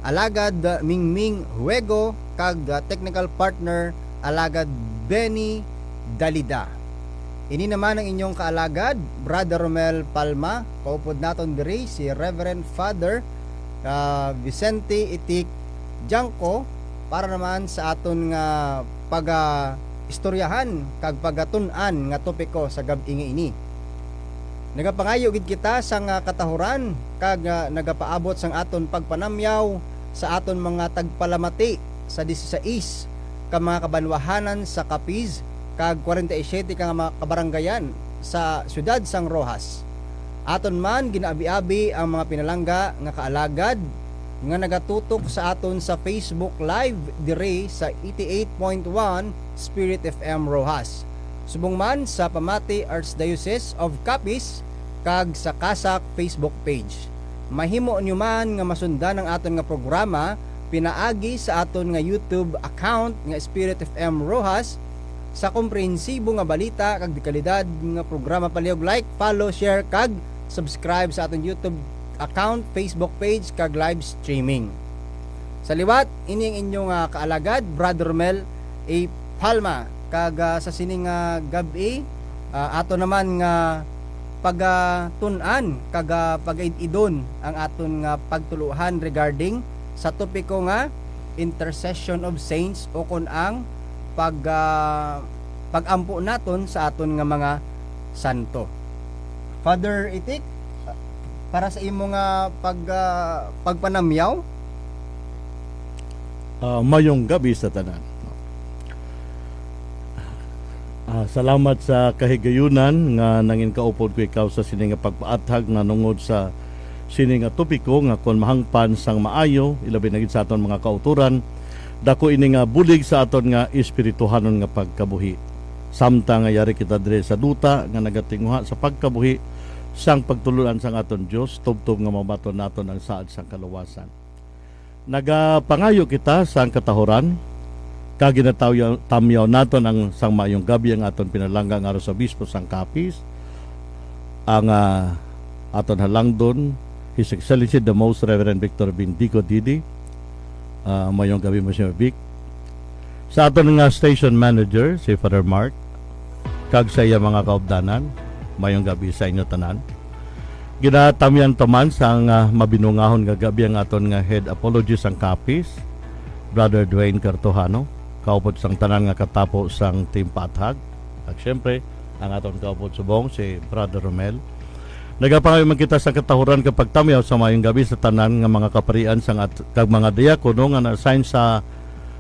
alagad Mingming Huego kag technical partner alagad Benny Dalida. Ini naman ang inyong kaalagad, Brother Romel Palma. Kaupod naton diri si Reverend Father Vicente Itik Janko para naman sa aton nga istoryahan kag pagatun-an nga topiko sa gab-i ini. Nagapangayo gid kita sa nga katahuran kag nagapaabot sang aton pagpanamyaw sa aton mga tagpalamati sa 16 ka mga kabanwahanan sa Capiz kag 47 ka mga kabaranggayan sa siyudad sang Rojas. Aton man ginaabi-abi ang mga pinalangga nga kaalagad nga nagatutok sa aton sa Facebook Live dire sa 88.1 Spirit FM Rojas. Subong man sa Pamati Archdiocese of Capiz kag sa Kasak Facebook page. Mahimo nyo man nga masundan ang aton nga programa pinaagi sa aton nga YouTube account nga Spirit FM Rojas sa komprehensibo nga balita kag dekalidad nga programa palihog like, follow, share kag subscribe sa aton YouTube account, Facebook page kag live streaming. Sa liwat ini ang inyong kaalagad Brother Mel A. Palma kag sa sining gabi ato naman nga pagtun-an kag pag-idon ang aton nga pagtuluhan regarding sa topiko nga intercession of saints o kun ang pagampo naton sa aton nga mga santo. Father Itik, para sa imo nga pagpanamyaw. Mayong gabi sa tanan. Salamat sa kahigayunan nga nangin kaupod ko ikaw sa sini nga pagpaathag na nungod sa sini nga topiko nga kon mahangpan sang maayo ilabi na gid sa aton mga kauturan dako ini nga bulig sa aton nga espirituhanon nga pagkabuhi samtang nga yari kita dire sa duta nga nagatinguha sa pagkabuhi sang pagtulunan sang aton Dios tubtob nga mabaton naton ang saad sang kaluwasan. Nagapangayo kita sang katahoran kag ginatawyaw naton ang sang maayong gabi ang aton pinalangga nga Arsobispo sang Capiz ang aton halangdon His Excellency the Most Reverend Victor Bindico Didi. Mayong gabi mo siya Vic. Sa aton nga station manager si Father Mark kag sa iya mga kaupdanan, mayong gabi sa inyo tanan. Ginatamyan taman sang mabinungahon nga gabi ang aton nga head apologist sang Capiz, Brother Dwayne Cartojano, kaupod sang tanan nga katapo sang team paathag. At syempre, ang aton kaupod subong si Brother Romel. Nagapangayo man kita sa katahuran kapag tamyaw sa mayong gabi sa tanan nga mga kaparian sang kag mga diakono nga na-assign sa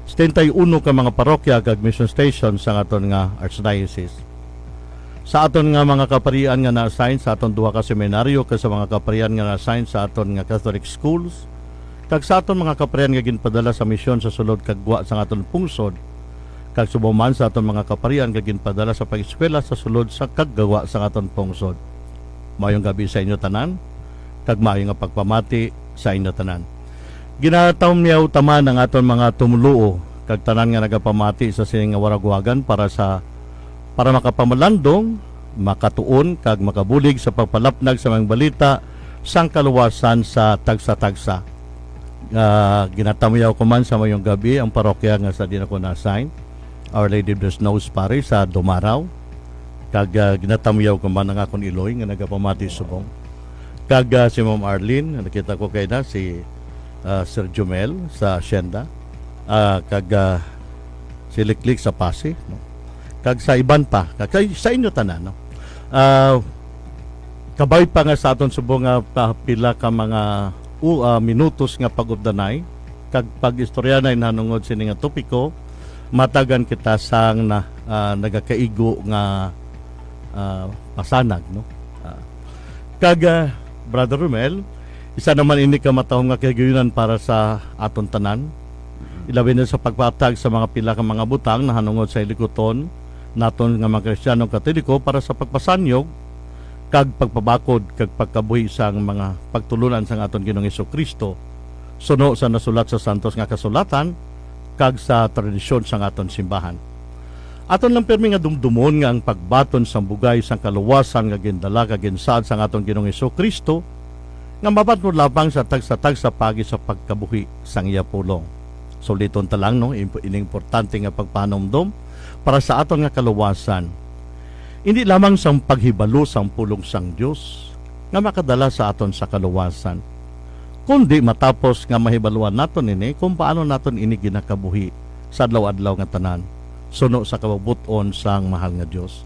71 ka mga parokya kag mission station sa aton nga archdiocese. Sa aton nga mga kaparian nga na-assign sa aton duha ka seminaryo kag sa mga kaparian nga na-assign sa aton nga Catholic schools kag sa aton mga kaparian nga ginpadala sa misyon sa sulod kagwa sa aton pungsod kag subuman sa aton mga kaparian nga ginpadala sa pag-eskwela sa sulod sa kaggawa sa aton pungsod. Mayong gabi sa inyo tanan kag maayo nga pagpamati sa inyo tanan. Ginatawmiyaw taman ang aton mga tumuluo kag tanan nga nagapamati sa sining nga waragwagan para makapamalandong, makatuon kag makabulig sa pagpalapnag sa mga balita sang kaluwasan sa tagsa-tagsa. Ginatawmiyaw ko man sa mayong gabi ang parokya nga sa dinako na-assign, Our Lady of the Snows Parish sa Dumaraw. Kag ginatamyaw ko man ang akong Iloy nga nagapamati subong. Kag si Ma'am Arlene, nakita ko kay na si Sir Jumel sa Hacienda. Kag si Liklik sa Pasig, no? Kag sa iban pa, kag sa inyo tanan, no? Kabay pa nga sa aton subong nga pila ka mga minutos nga pag-ubdanay kag pag-istoryanay nanungod sini nga topiko matagan kita sang nagakaigo nga pasanag, no? Kag Brother Romel, isa naman ini ka matahong nga kagayunan para sa aton tanan. Ilabi na sa pagpatag sa mga pila ka mga butang na hanungod sa ilikuton naton nga mga Kristiyanong Katoliko para sa pagpasanyog kag pagpabakod kag pagkabuhi sang mga pagtulunan sang aton Ginoong Hesukristo suno sa nasulat sa santos nga kasulatan kag sa tradisyon sang aton simbahan. Aton lang permi nga dumdumon nga ang pagbaton sang bugay sang kaluwasan nga gindala kag ginsaad sang aton Ginoong Hesukristo nga mapatod labang sa tag sa pagi sa pagkabuhi sang iya pulong. Suliton ta lang no, ining importante nga pagpanomdom para sa aton nga kaluwasan. Hindi lamang sang paghibalo sang pulong sang Dios nga makadala sa aton sa kaluwasan, kundi matapos nga mahibaluan naton ini kung paano naton ini ginakabuhi sa adlaw-adlaw nga tanan suno sa kababuton sang mahal nga Dios.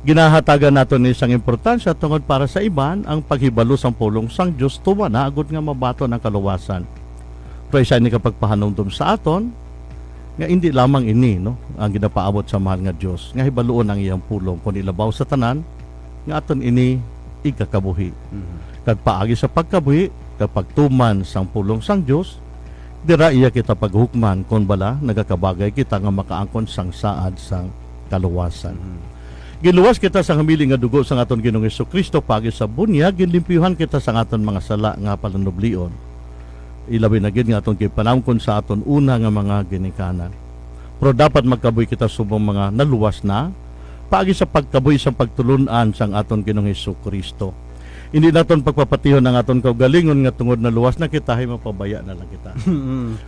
Ginahatagan naton ni sang importansya tungod para sa iban ang paghibalo sang pulong sang Dios tuwa na agud nga mabaton ang kaluwasan. Pero isa ni kapagpahanumdum sa aton nga hindi lamang ini no ang ginapaabot sa mahal nga Dios nga hibaluon ang iyang pulong kun ilabaw sa tanan nga aton ini ikakabuhi. Kag paagi sa pagkabuhi kapag tuman sang pulong sang Dios, dira iya kita paghukman kon bala nagakabagay kita nga makaangkon sang saad sang kaluwasan. Giluwas kita sa hamiling nga dugo sang aton Ginoong Hesukristo pagi sa bunyag, ginlimpyuhan kita sa aton mga sala nga palanublion. Ilabi na gid nga aton gipanamkon sa aton una nga mga ginikanan. Pero dapat magkabuhi kita subong mga naluwas na paagi sa pagkabuhi sa pagtulunan sang aton Ginoong Hesukristo. Hindi naton pagpapatihon ang aton kaugalingon nga tungod na luwas na kita ay mapabaya na lang kita.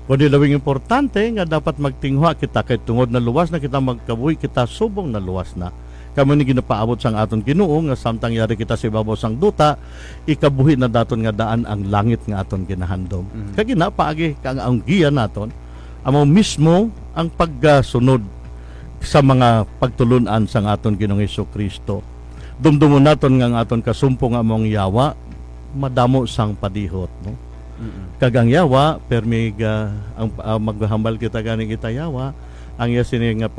Kundi lawing importante nga dapat magtinghwa kita kay tungod na luwas na kita magkabuhi kita subong na luwas na. Kamo ni ginapaabot sang aton Ginoo nga samtang yari kita sa ibabaw sang duta, ikabuhi na daton nga daan ang langit nga aton ginahandom. Kag ginapaagi kang ang giya naton amo mismo ang pagsunod sa mga pagtulunan sang aton Ginoong Hesukristo. Dumdumon naton nga ang aton kasumpong among yawa madamo sang padihot no. Kagang yawa permig ang maghambal kita ganing kita yawa ang iya sini nga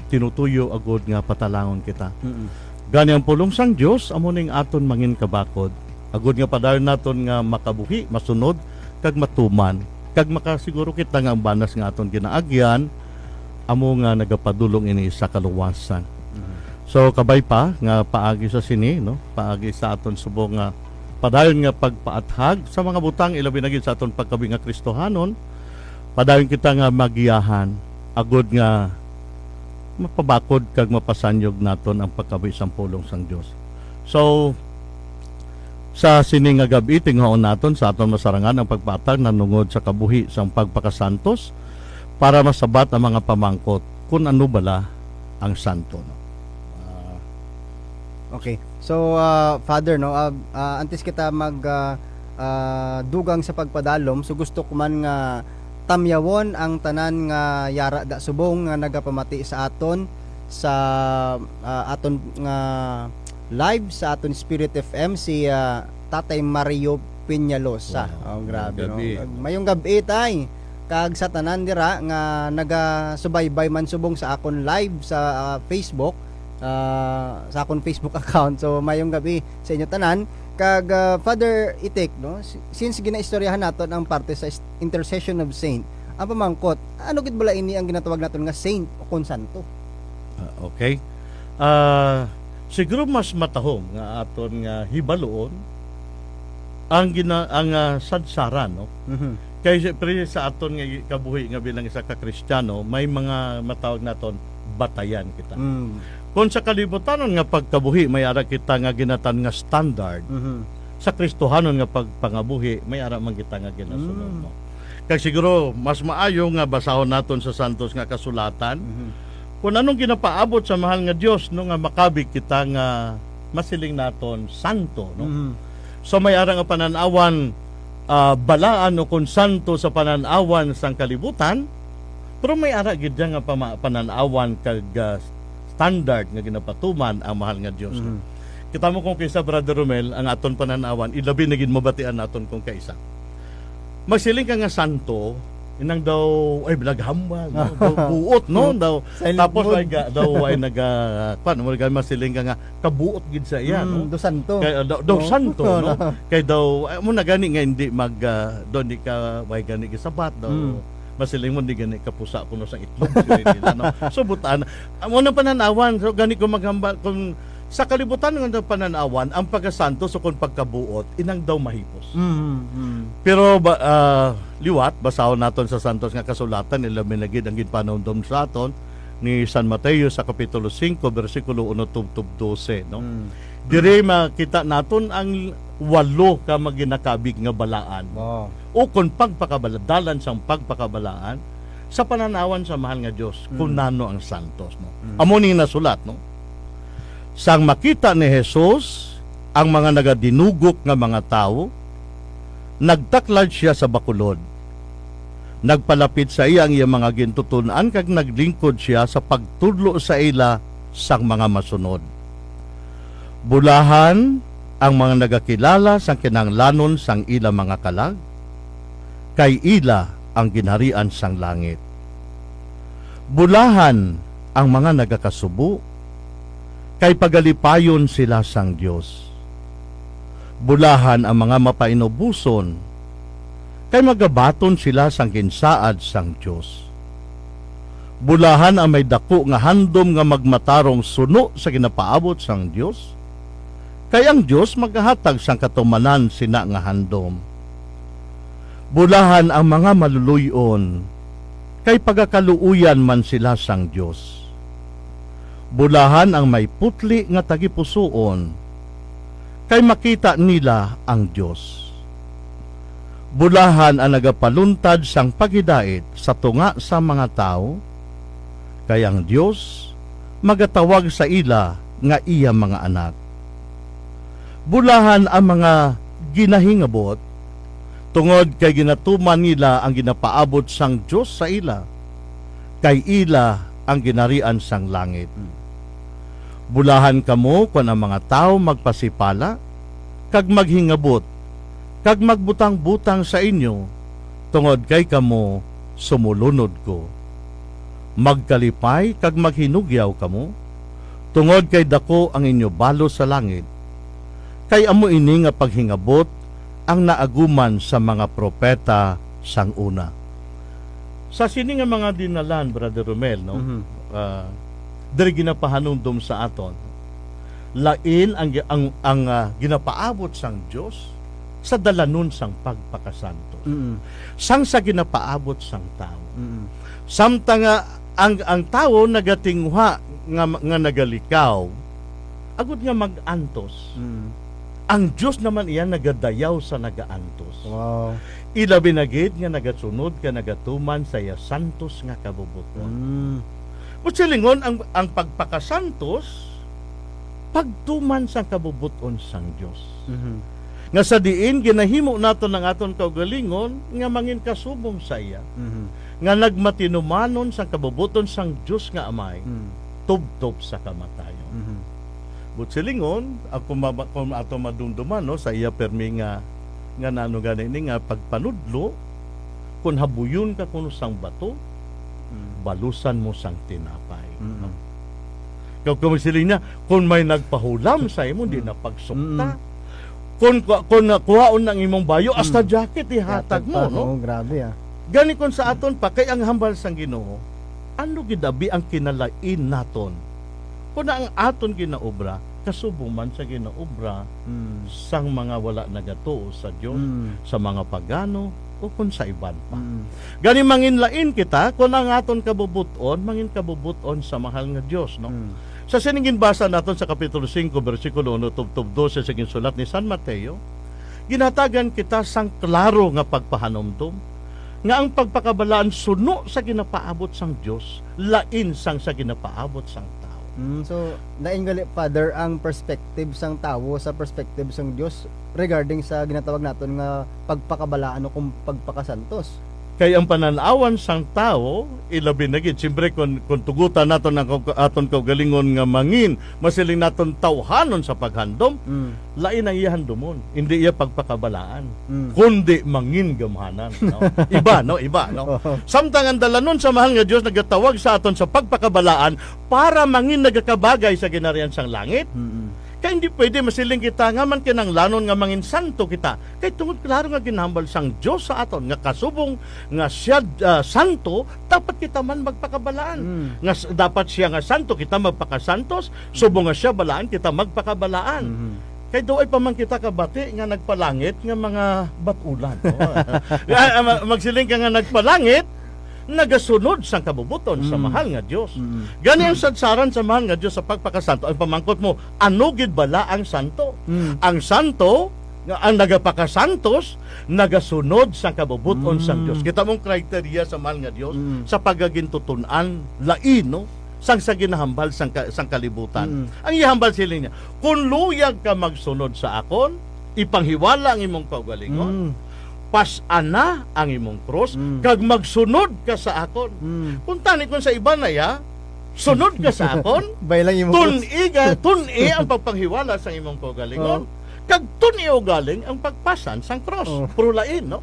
tinutuyo agud nga patalangon kita. Gani ang pulong sang Dios amo ning aton mangin kabakod. Agud nga padayon naton nga makabuhi, masunod kag matuman. Kag makasiguro kita nga ang banas nga aton ginaagyan amo nga nagapadulong ini sa kaluwasan. So kabay pa nga paagi sa sini no, paagi sa aton subong nga padayon nga pagpaathag sa mga butang ilabi na gid sa aton pagkabi nga Kristohanon. Padayon kita nga magiyahan agud nga mapabakod kag mapasanyog naton ang pagkabuhi sang pulong sang Dios. So sa sini nga gabi tinghaon naton sa aton masarangan ang pagpatag nanungod sa kabuhi sang pagpakasantos para masabat ang mga pamangkot kung ano bala ang santo no. Okay. So Father no, antes kita mag dugang sa pagpadalom, so gusto ko man nga tamyawon ang tanan nga yara da subong nga nagapamati sa aton sa aton nga live sa aton Spirit FM si Tatay Mario Peñalosa. Wow. Grabe no. Gabi. Mayong gabi tay kag sa tanan dira nga naga-subaybay man subong sa akon live sa Facebook sa akon Facebook account. So mayong gabi sa inyo tanan. Kag Father Itik no, since ginaistoryahan naton ang parte sa intercession of saint, ang pamangkot ano gid bala ini ang ginatawag naton nga saint o kon santo? Okay. Siguro mas matahom nga aton nga hibaluon ang sadsaran no. Kay siyempre sa aton nga kabuhi nga bilang isa ka Kristiyano may mga matawag naton batayan kita. Kung sa kalibutanon nga pagkabuhi may ara kita nga ginatan nga standard. Sa Kristohanon nga pagpangabuhi may ara man kita nga ginasunod no. Kag siguro mas maayo nga basahon naton sa santos nga kasulatan. Kung anong ginapaabot sa mahal nga Dios no nga makabig kita nga masiling naton santo no. So may ara nga pananawan balaan o kung santo sa pananawan sang kalibutan, pero may ara gid nga pananawan kag standard nga ginapatuman ang mahal nga Dios. Kita mo kung kaysa Brother Romel ang aton pananawan ilabi na gid mabatian naton kung kaisa. Magsiling ka nga santo inang daw ay bilaghambal no daw buot no daw tapos ay daw ay paano mo masiling ka nga kabuot gid sa iya no do santo kay daw santo no kay daw mo na gani nga hindi mag do di ka way gani gisabat daw masiling mo di gani kapusa kuno sa itlog nila no so butan amo na pananawan so gani ko maghambal kung sa kalibutan ng pananawan ang pagkasanto so kung pagkabuot inang daw mahipos. Pero liwat basahon naton sa santos nga kasulatan ilabi na gid ang ginpanawdom sa aton ni San Mateo sa kapitulo 5 bersikulo 1 tubtub 12 no. Dire makita naton ang 8 ka maginakabig nga balaan. Oh. O kung pagpakabaladalan sang pagpakabalaan sa pananawan sa mahal nga Dios kung nano ang santos, no. Amo ni nasulat, no. Sang makita ni Jesus ang mga nagadinugok nga mga tao, nagtaklad siya sa bakulod. Nagpalapit sa iya ang iyang mga gintutunan kag naglingkod siya sa pagtudlo sa ila sang mga masunod. Bulahan ang mga nagakilala sang kinahanglanon sang ila mga kalag, kay ila ang ginharian sang langit. Bulahan ang mga nagakasubo, kay pagalipayon sila sang Dios. Bulahan ang mga mapainubuson, kay magabaton sila sang ginsaad sang Dios. Bulahan ang may dako nga handom nga magmatarong suno sa ginapaabot sang Dios, kay ang Dios maghahatag sang katumanan sina nga handom. Bulahan ang mga maluluyon, kay pagakaluuyan man sila sang Dios. Bulahan ang may putli nga tagipusoon, kay makita nila ang Dios. Bulahan ang nagapaluntad sang paghidait sa tunga sa mga tao, kay ang Dios magatawag sa ila nga iya mga anak. Bulahan ang mga ginahingabot, tungod kay ginatuman nila ang ginapaabot sang Dios sa ila, kay ila ang ginarian sang langit. Bulahan kamo kung ang mga tao magpasipala, kag maghingabot, kag magbutang-butang sa inyo, tungod kay kamo sumulunod ko. Magkalipay kag maghinugyaw kamo, tungod kay dako ang inyo balo sa langit, kay amo ini nga paghingabot ang naaguman sa mga propeta sang una. Sa sini nga mga dinalan, Brother Romel, no? Diri ginapahanumdum sa aton. Lain ang ginapaabot sang Dios sa dalanon sang pagpakasanto. Sang sa ginapaabot sang tao. Samtang ang tao nagatingwa nga nagalikaw, agud nga mag-antos. Ang Diyos naman iyan nagadayaw sa nagaantos. Wow. Ilabi na gid nga nagasunod ka nagatuman sa iya santos nga kabubuton. But silingon ang pagpakasantos pagtuman sa kabubuton sang Dios. Nga sa diin ginahimo naton ang aton kaugalingon nga mangin kasubong sa iya. Nga nagmatinumanon sa kabubuton sang Dios nga Amay, tubtob sa kamatayon. But silingon, kung ato madumduman, no, sa iya permi nga nano ganin nga pagpanudlo, kung habuyon ka kuno sang bato, balusan mo sang tinapay. No? Kung siling niya, kung may nagpahulam sa imo, di na pagsukta. Kung kuhaon ng imong bayo, hasta jacket ihatag mo. No? Oh, grabe ah. Gani kung sa aton pa, kay ang hambal sang Ginoo, ano gidabi ang kinalain naton? Kung ang aton ginaobra, kasubong man sa ginaobra sang mga wala nagatuo sa Dios, sa mga pagano, o kung sa iban pa. Gani manginlain kita, kung ang aton kabubuton, mangin kabubuton sa mahal nga Dios. No? Sa siningin basa naton sa Kapitulo 5, versikulo 1, tubtob 12, sa sulat ni San Mateo, ginatagan kita sang klaro nga pagpahanomdom, nga ang pagpakabalaan suno sa ginapaabot sang Dios, lain sang sa ginapaabot sang tao. So, naingali, Father, ang perspective sang tao sa perspective sang Dios regarding sa ginatawag naton nga pagpakabalaan o kung pagpakasantos. Kay ang pananawan sang tao, ilabi na gid. Siyempre, kung tugutan naton ang aton kaugalingon nga mangin, masiling naton tawhanon sa paghandom, lain ang iya handomon. Hindi iya pagpakabalaan. Kundi mangin gamhanan. No? Iba, no? Iba, no? Samtang ang dalanon sa mahal nga Dios nagatawag sa aton sa pagpakabalaan para mangin nagakabagay sa ginarian sang langit. Kaya hindi pwede masiling kita nga man kinanglanon nga mangin santo kita. Kaya tungod klaro nga ginhambal sang Dios sa aton nga kasubong nga siya santo, dapat kita man magpakabalaan. Nga dapat siya nga santo, kita magpakasantos, subong nga siya balaan, kita magpakabalaan. Kaya doon ay paman kita kabati nga nagpalangit nga mga batulan. No? Magsiling ka nga nagpalangit, nagasunod sang kabubuton sa mahal nga Dios. Gani ang sadsaran sa mahal nga Dios sa pagpakasanto. Ang pamangkot mo, ano gid bala ang santo? Ang santo nga ang nagapakasantos nagasunod sa kabubuton sang Dios. Kita mong kriteria sa mahal nga Dios sa pagagintutunan lain no sang sa ginahambal sang kalibutan. Ang ihambal sila niya, kung luyag ka magsunod sa akon, ipanghiwala ang imong kaugalingon, pas-ana ang imong cross, kag magsunod ka sa akon. Kung tani kung sa iba na ya, sunod ka sa akon, Baylang imo. tun-i ang pagpanghiwala sa imong kaugalingon, kag tun-i o galing ang pagpasan sang cross. Prulain, no?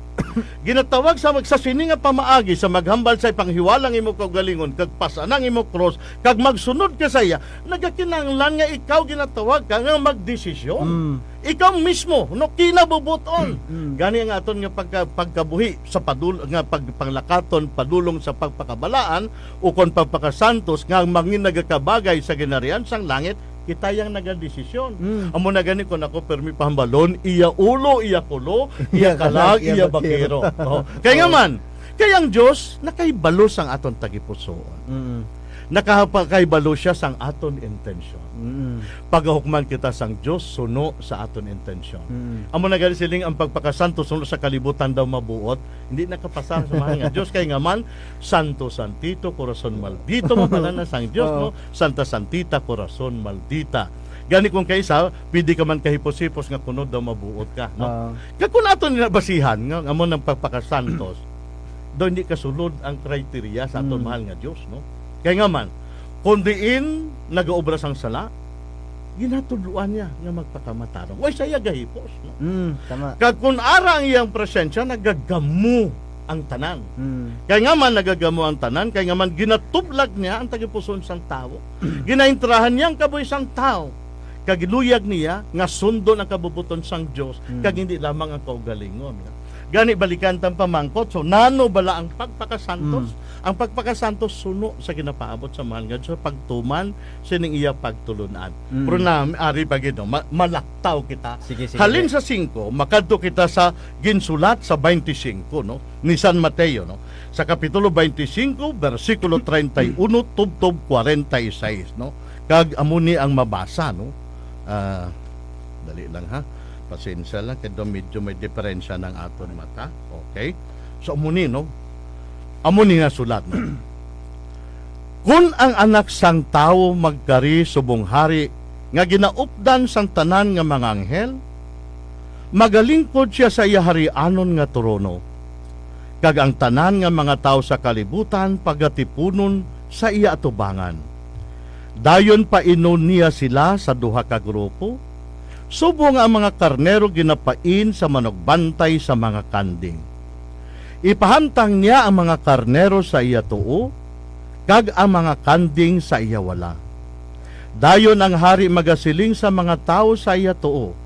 Ginatawag sa magsasini nga pamaagi sa maghambal sa panghiwalang imo kaugalingon kag pasanang imo cross kag magsunod ka sa iya, nagakinahanglan nga ikaw ginatawag ka nga magdesisyon. Ikaw mismo no kinabubuton. Gani ang aton nga pagkabuhi sa nga pagpanglakaton padulong sa pagpakabalaan o kon pagpakasantos nga mangin nagakabagay sa ginarian sang langit, kita yang nagadesisyon. Amo na gani kon ako permi pahambalon, iya ulo, iya kulo, iya kalag, iya bakero. Kaya nga man, kaya ang Dios nakaibalo sang aton tagipusoon. Nakakaibalo siya sang aton intensyon. Pagahukman kita sang Dios suno sa aton intensyon. Amo na gani siling ang pagpakasanto suno sa kalibutan daw mabuot, hindi nakapasar sa mahal nga Dios kay nga man Santo Santito Corazon Maldito mo pala na sang Dios no, Santa Santita Corazon Maldita. Gani kung kaysa, pwede ka man kahipos-hipos nga kunod daw mabuot ka, no? Kaya kung aton nabasihan nga amo ng pagpakasantos, daw hindi kasulod ang kriteria sa aton mahal nga Dios, no? Kaya nga man, kung diin nagaobra sang sala, ginatudluan niya nga magpakamatarong. Way saya gahipos, no? Tama. Kag kung ara ang iyang presensya, nagagamu ang tanan. Kaya nga man nagagamo ang tanan, kaya nga man ginatublag niya ang tagipuson sang tao. Ginaintrahan niya ang kabuhi sang tao. Kag iluyag niya nga sundon ang kabubuton sang Dios, kag hindi lamang ang kaugalingon. Gani balikan tang pamangkot. So nano bala ang pagpakasantos? Ang pagpakasantos suno sa ginapaabot sa mahal nga Dios pagtuman sining iya pagtulunan. Pero na ari bagid no, malaktaw kita. Sige. Halin sa 5, makadto kita sa ginsulat sa 25 no ni San Mateo no. Sa kapitulo 25 bersikulo 31 tubtob 46 no. Kag amuni ang mabasa no. Dali lang ha. Pasensya lang, kaya medyo may diferensya ng aton mata. Okay? So, amuni, no? Amuni nga sulat, no? Kung ang anak sang tao magkari subong hari, nga ginaupdan sang tanan nga mga anghel, magalingkod siya sa iya harianon nga trono. Kag ang tanan nga mga tao sa kalibutan, pagatipunon sa iya atubangan. Dayon pa inon niya sila sa duha ka grupo, subong ang mga karnero ginapain sa manogbantay sa mga kanding. Ipahantang niya ang mga karnero sa iya tuo, kag ang mga kanding sa iya wala. Dayon ang hari magasiling sa mga tao sa iya tuo,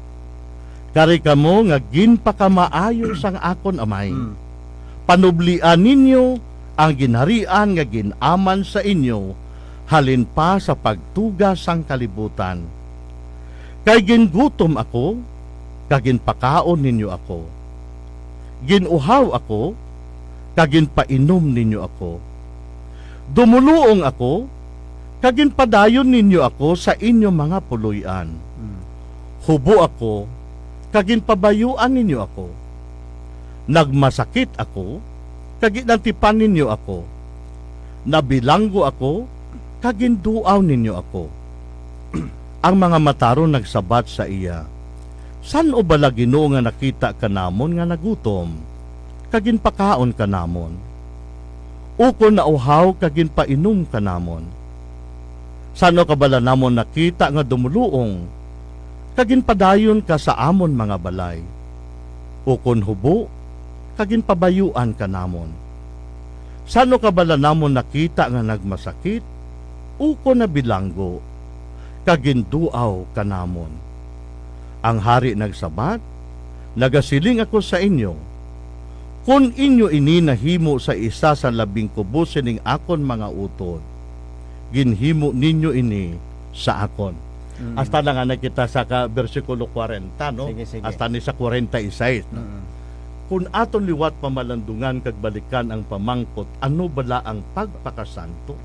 kari kamo nga ginpakamaayo sang akon amay. Panublian ninyo ang ginharian nga ginaman sa inyo, halin pa sa pagtuga sang kalibutan. Kay gingutom ako, kagin pakaon ninyo ako. Ginuhaw ako, kagin painom ninyo ako. Dumuluong ako, kagin padayon ninyo ako sa inyong mga puluyan. Hubo ako, kagin pabayuan ninyo ako. Nagmasakit ako, kagin nantipan ninyo ako. Nabilanggo ako, kagin duaw ninyo ako. Ang mga mataro nagsabat sa iya, san o bala Ginoo nga nakita ka namon nga nagutom, kagin pakaon ka namon? Uko na uhaw kagin painom ka namon? San o kabala namon nakita nga dumuluong, kagin padayon ka sa amon mga balay? Ukon hubo, kagin pabayuan ka namon? San o kabala namon nakita nga nagmasakit, uko na bilanggo, kaginduaw kanamon? Ang hari nagsabat, nagasiling ako sa inyo, kung inyo ini nahimo sa isa sa 12 sining akon mga utod, ginhimo ninyo ini sa akon. Hasta lang nga nakita sa versikulo 40, no? Sige. Hasta ni sa 46, no? Kung aton liwat pamalandungan kag balikan ang pamangkot, ano bala ang pagpakasanto?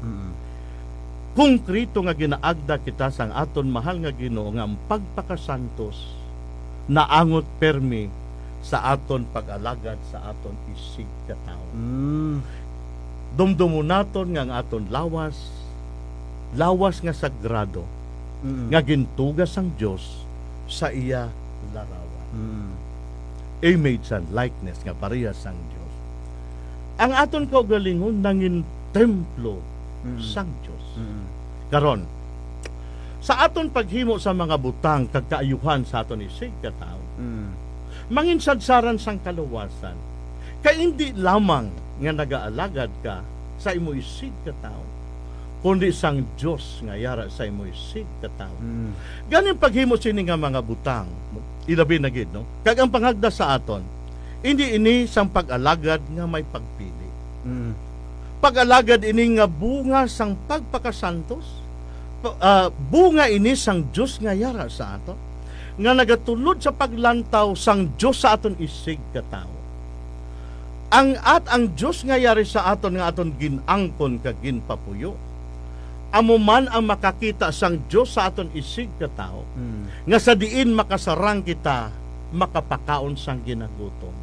Konkrito nga ginaagda kita sang aton mahal nga Ginoo nga ang pagpakasantos naangot permi sa aton pag-alagad sa aton isig katawo. Dumdumo naton nga ang aton lawas nga sagrado nga gintugas ang Dios sa iya larawan. Image and likeness nga parehas sang Dios. Ang aton kaugalingon nangin templo sang Dios. Karon sa aton paghimo sa mga butang kag kaayuhan sa aton isig katawo, manginsadsaran sang kaluwasan kay hindi lamang nga nagaalagad ka sa imo isig katawo, kundi sang Dios nga yara sa imo isig katawo. Ganin paghimo sini nga mga butang ilabi na gid, no? Kag ang pangagda sa aton hindi ini sang pag-alagad nga may pagpili. Pag-alagad ini nga bunga sang pagpakasantos, bunga ini sang Dios nga yara sa aton, nga nagatulod sa paglantaw sang Dios sa aton isig katawo. Ang Dios nga yari sa aton nga aton ginangkon kag ginpapuyo, amo man ang makakita sang Dios sa aton isig katawo, nga sa diin makasarang kita makapakaon sang ginagutom.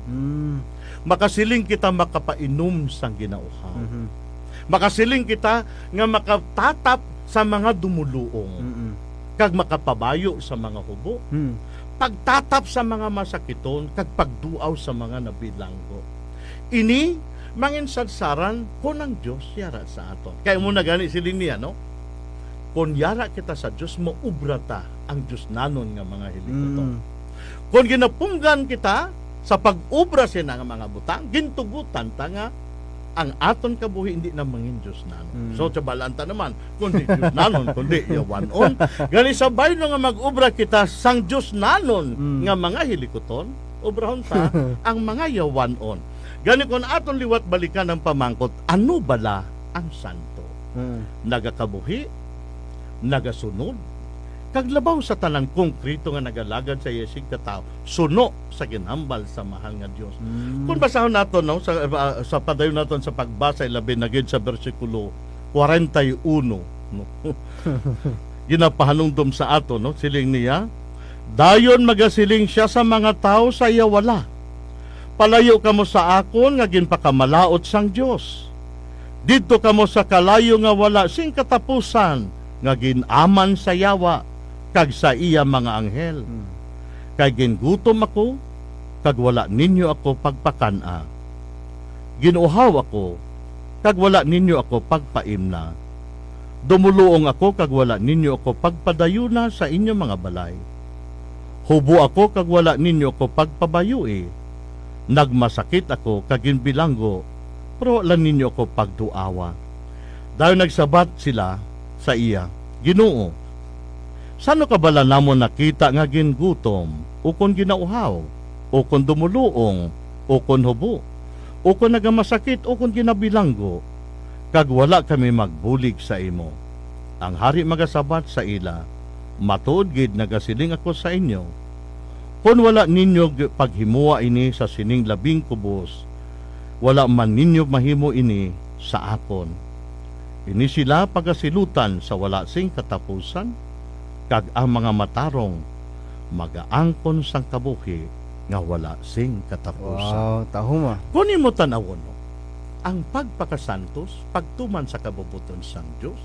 Makasiling kita makapainom sang ginauhaw. Makasiling kita nga makatatap sa mga dumuluong. Kag makapabayo sa mga hubo. Pagtatap sa mga masakiton, kag pagduaw sa mga nabilanggo. Ini manginsadsaran ko ng Diyos yara sa aton. Kaya muna gani siling niya, no? Kung yara kita sa Diyos, maubrata ang Diyos nanon nga mga hilikoton. Kung ginapunggan kita sa pag-ubra siya ng mga butang, gintugutan ta nga ang aton kabuhi hindi na mangin Diyos nanon. So, tsabalanta naman, kundi Diyos nanon, kundi yawanon. Gani sabay no nga mag-ubra kita sang Diyos nanon nga mga hilikoton, ubrahon ta ang mga yawanon. Gani kung aton liwat balikan ang pamangkot, ano bala ang santo? Nagakabuhi, nagasunod, kaglabaw sa tanan konkrito nga nagalagad sa isig katao, suno sa ginhambal sa mahal nga Dios. Kung basahon naton, no, sa padayon naton sa pagbasa ilabi na gid sa bersikulo 41, no. Ginapahanungdom sa aton, no, siling niya, dayon magasiling siya sa mga tao sa iya wala. Palayo kamo sa akon nga ginpakamalaot sang Dios. Didto kamo sa kalayo nga wala sing katapusan nga ginaman sa yawa kag sa iya mga anghel. Kay gingutom ako, kag wala ninyo ako pagpakana. Ginuhaw ako, kag wala ninyo ako pagpaimna. Dumuluong ako, kag wala ninyo ako pagpadayuna sa inyong mga balay. Hubo ako, kag wala ninyo ako pagpabayui. Nagmasakit ako, kag ginbilanggo, pero wala ninyo ako pagduawa. Dahil nagsabat sila sa iya, Ginoo, sano ka bala namon nakita nga gingutom, o kon ginauhaw, o kon dumuluong, o kon hubo, o kon nagamasakit, o kon ginabilanggo, kag wala kami magbulig sa imo. Ang hari magasabat sa ila, matuod gid nagasiling ako sa inyo, kung wala ninyo paghimuwa ini sa sining labing kubos, wala man ninyo mahimo ini sa akon. Ini sila pagasilutan sa wala sing katapusan, kag ang mga matarong magaangkon sang kabuhi nga wala sing katapusan. Wow, tahuma. Kunin mo tanawon, no? Ang pagpakasantos, pagtuman sa kabubuton sang Diyos,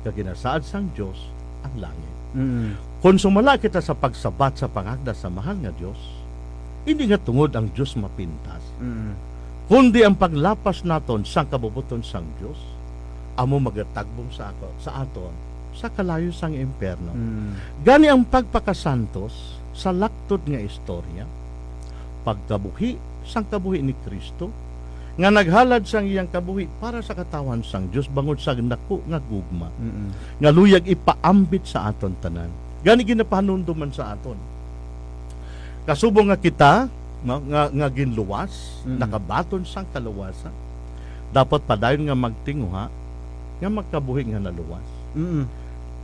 kag ginasaad sang Diyos ang langit. Kung sumala kita sa pagsabat sa pangagda sa mahal nga Diyos, hindi nga tungod ang Diyos mapintas, kundi ang paglapas naton sang kabubuton sang Diyos, amo magatagbong sa aton sa kalayo sang impierno. Gani ang pagpakasantos sa laktod nga istorya, pagkabuhi sang kabuhi ni Kristo, nga naghalad sang iyang kabuhi para sa katawan sang Dios bangod sa naku nga gugma, nga luyag ipaambit sa aton tanan. Gani ginapahanunduman sa aton. Kasubong nga kita nga ginluwas, nakabaton sang kaluwasan, dapat padayon nga magtinguha nga magkabuhi nga naluwas.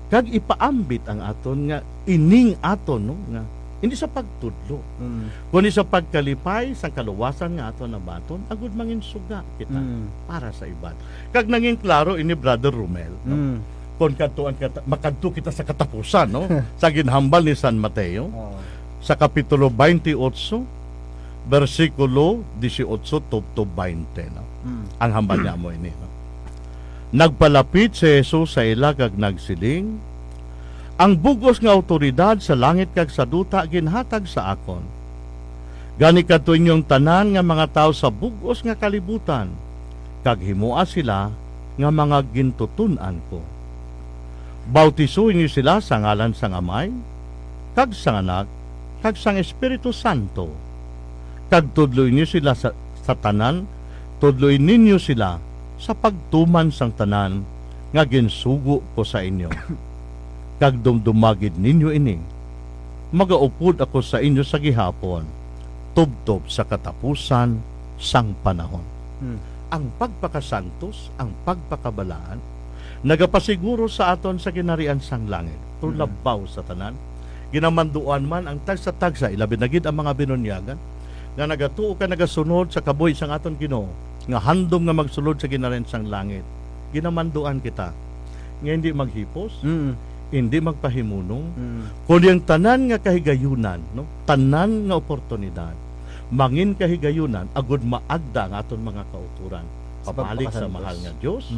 Kag ipaambit ang aton nga ining aton, no, nga Hindi sa pagtudlo. Mm. Kundi sa pagkalipay sa kaluwasan nga ato na baton, agud mangin suga kita para sa iban. Kag nanging klaro ini Brother Romel, no? Mm. Kung makadto kita sa katapusan, no? Sa ginhambal ni San Mateo, Oh. sa kapitulo 28, versikulo 18 to 20, no? Ang hambal niya mo ini, no? Nagpalapit si Jesus sa ila kag nagsiling, ang bugos nga awtoridad sa langit kag sa duta ginhatag sa akon. Gani kadto inyong tanan nga mga tao sa bugos nga kalibutan, kag himua sila nga mga gintutunan ko. Bautisuin niyo sila sa ngalan sang Amay, kag sang Anak, kag sang Espiritu Santo. Kag tudloy niyo sila sa tanan, tudloy ninyo sila sa pagtuman sang tanan nga ginsugo ko sa inyo. Kag dumdumagid ninyo ini, magaupod ako sa inyo sa gihapon, tubtob sa katapusan sang panahon. Ang pagpakasantos, ang pagpakabalaan, nagapasiguro sa aton sa ginarian sang langit, tulabaw sa tanan, ginamanduan man ang tagsa-tagsa, ilabi na gid ang mga binunyagan, nga nagatuo ka nagasunod sa kaboy sang aton Ginoo, nga handom nga magsulod sa ginarian sang langit, ginamanduan kita, nga hindi maghipos, hindi magpahimunong, kundi ang tanan nga kahigayunan, no? Tanan nga oportunidad, mangin kahigayunan, agud maagda ang aton mga kauturan, pabalik sa mahal nga Dios,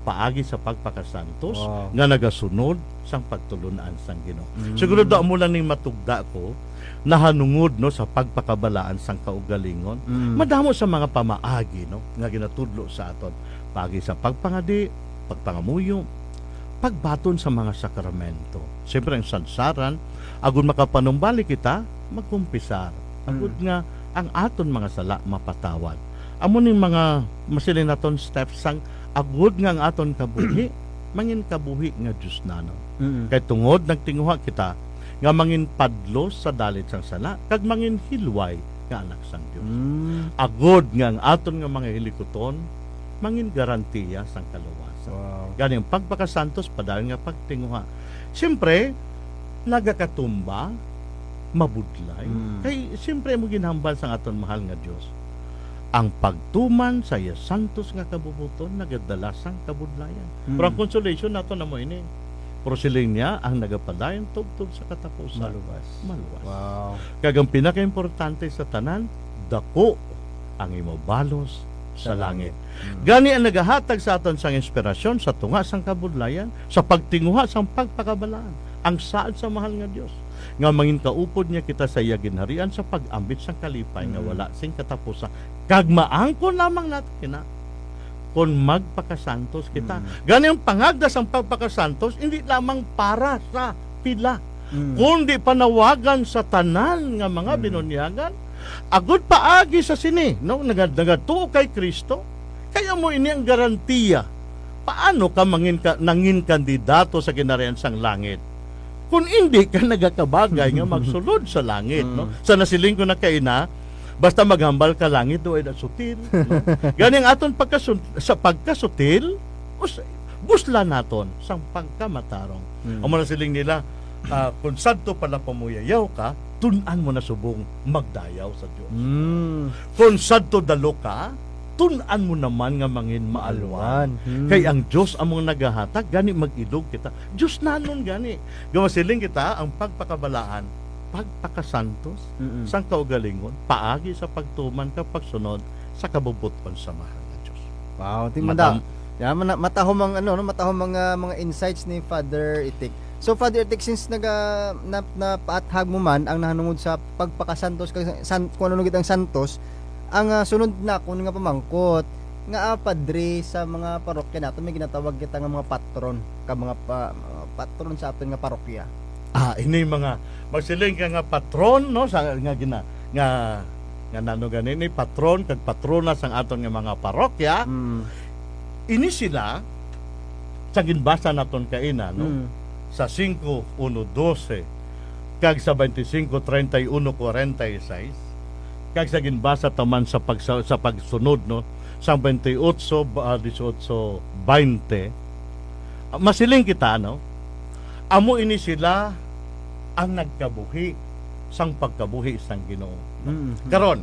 paagi sa pagpakasantos, nga nagasunod sang pagtulunan sang Ginoo. Siguro da mo lang ning matugda ko, nahanungod, no, sa pagpakabalaan sang kaugalingon, madamo sa mga pamaagi, no, nga ginatudlo sa aton, paagi sa pagpangadi, pagpangamuyo, pagbaton sa mga sakramento. Siyempre ang sansaran, agud makapanumbalik kita, magkumpisar. Agud nga ang aton mga sala mapatawad. Amo ning mga masilin naton steps sang agud nga ang aton kabuhi, mangin kabuhi nga Dios nanon. Kay tungod nagtinguha kita nga mangin padlos sa dalit sang sala, kag mangin hilway nga anak sang Dios. Agud nga ang aton nga mga hilikuton, mangin garantiya sang kaluwasan. Gani ang pagpakasantos padahil nga pagtinguha. Siyempre, nagakatumba, mabudlay. Kay siyempre mo ginhambal sa aton mahal nga Dios. Ang pagtuman sa iya santos nga kabubuton nagadala sang kabudlayan. Pero ang consolation nato na mo ini. Pero siling niya ang nagapadayon tubtub sa katapusan. Maluwas. Wow. Kag ang pinaka-importante sa tanan, dako ang imo balos sa langit. Gani ang nagahatag sa aton sang inspirasyon sa tunga sang kabudlayan, sa pagtinguha sang pagpakabalaan, ang saad sa mahal nga Dios. Nga mangin kaupod niya kita sa iya ginharian sa pag-ambit sang kalipay nga wala sing katapusan. Kag maangkon lamang natin kina kung magpakasantos kita. Gani ang pangagda sang pagpakasantos hindi lamang para sa pila, kundi panawagan sa tanan nga mga binunyagan, agud paagi sa sini, no, nagatuo kay Kristo. Kaya mo ini ang garantiya. Paano ka nangin kandidato sa ginarian sang langit kung hindi ka nagakabagay nga magsulod sa langit, no? Sa nasiling ko na kaina, basta maghambal ka langit do ay sutil, no? Gani ang aton sa pagkasutil, busla naton sang pagkamatarong. Amo na siling nila, kung sadto pala pamuyayaw ka, tunan mo na subong magdayaw sa Dios. Kung sadto dalo ka, tunan mo naman nga mangin maalwan. Kay ang Dios among nagahatag, gani mag-idog kita. Dios nanon gani. Gawasiling kita ang pagpakabalaan, pagpakasantos, sang kaugalingon, paagi sa pagtuman kapag sunod sa kabubuton sa mahal na Dios. Wow, timanda. Matahom ang matahom mga insights ni Father Itik. So Father Itik, since napaathag mo man ang nahanungod sa pagpakasantos kung ano ang santos, ang sunod na kung nga pamangkot nga padre sa mga parokya nato, may ginatawag kita nga mga patron ka mga patron sa aton nga parokya. Ini mga magsiling ka nga patron, no, sa nga nano ganin ni patron kag patrona sang aton nga mga parokya. Ini sila sa ginbasa naton kaina, no, sa 5:1:12 kag sa 25:31:46 kag sa ginbasa taman sa pagsunod, no, sa 28:18-20. Masiling kita, no, amo ini sila ang nagkabuhi sang pagkabuhi sang Ginoo. Mm. Karon,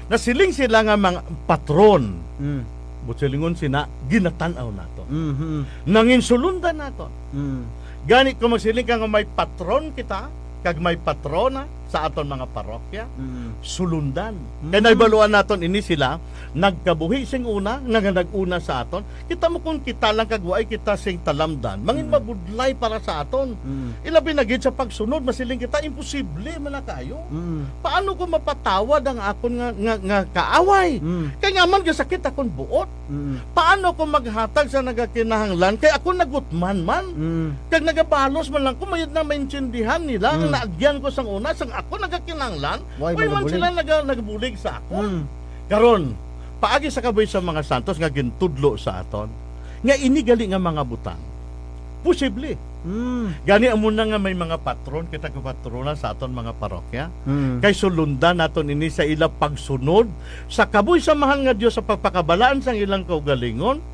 nasiling sila nga mga patron. Mm. Butsilingon sina ginatan-aw nato. Mhm. Nangin sulundan nato. Mm. Gani kung magsiling ka nga may patron kita, kag may patrona sa aton mga parokya, Mm. sulundan. Kaya naibaluan naton ini sila, nagkabuhi sing una, naguna sa aton. Kita mo kung kita lang kagwaay kita sing talamdan, mangin mabudlay para sa aton. Mm. Ilabi na gid sa pagsunod, masiling kita, imposible man na kayo. Mm. Paano ko mapatawad ang akon nga kaaway? Mm. Kaya nga man gasakit akon buot. Mm. Paano ko maghatag sa nagakinahanglan? Kaya ako nagutman man. Mm. Kag nagabalos man lang ko, mayad na maintindihan nila. Mm. Ang naagyan ko sang una, sang ako nagakinahanglan. Why Why man magabulig? sila nagabulig sa ako? Mm. Karon, paagi sa kaboy sa mga santos nga gintudlo sa aton, nga inigali nga mga butang. Posible. Mm. Gani amo na nga may mga patron, kita ka patrona sa aton mga parokya. Mm. Kay sulundan naton ini sa ila pagsunod sa kaboy sa mahal nga Dios sa pagpakabalaan sang ilang kaugalingon,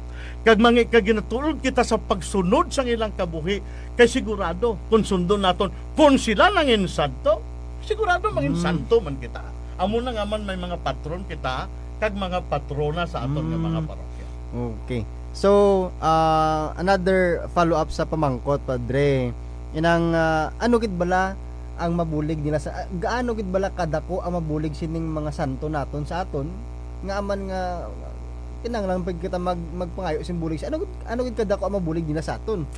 kag ginatulod kita sa pagsunod sang ilang kabuhi, kay sigurado kung sundon naton kung sila nangin santo, sigurado mangin santo man kita. Amo na nga man may mga patron kita kag mga patrona sa aton nga mga parokya. Okay. So, another follow-up sa pamangkot, Padre. Inang, ano gid bala ang mabulig nila sa, gaano gid bala kadako ang mabulig sining mga santo naton sa aton, nga aman nga, kinanglan pag kita magpangayo simbulig sa, ano gid kadako ang mabulig nila sa aton?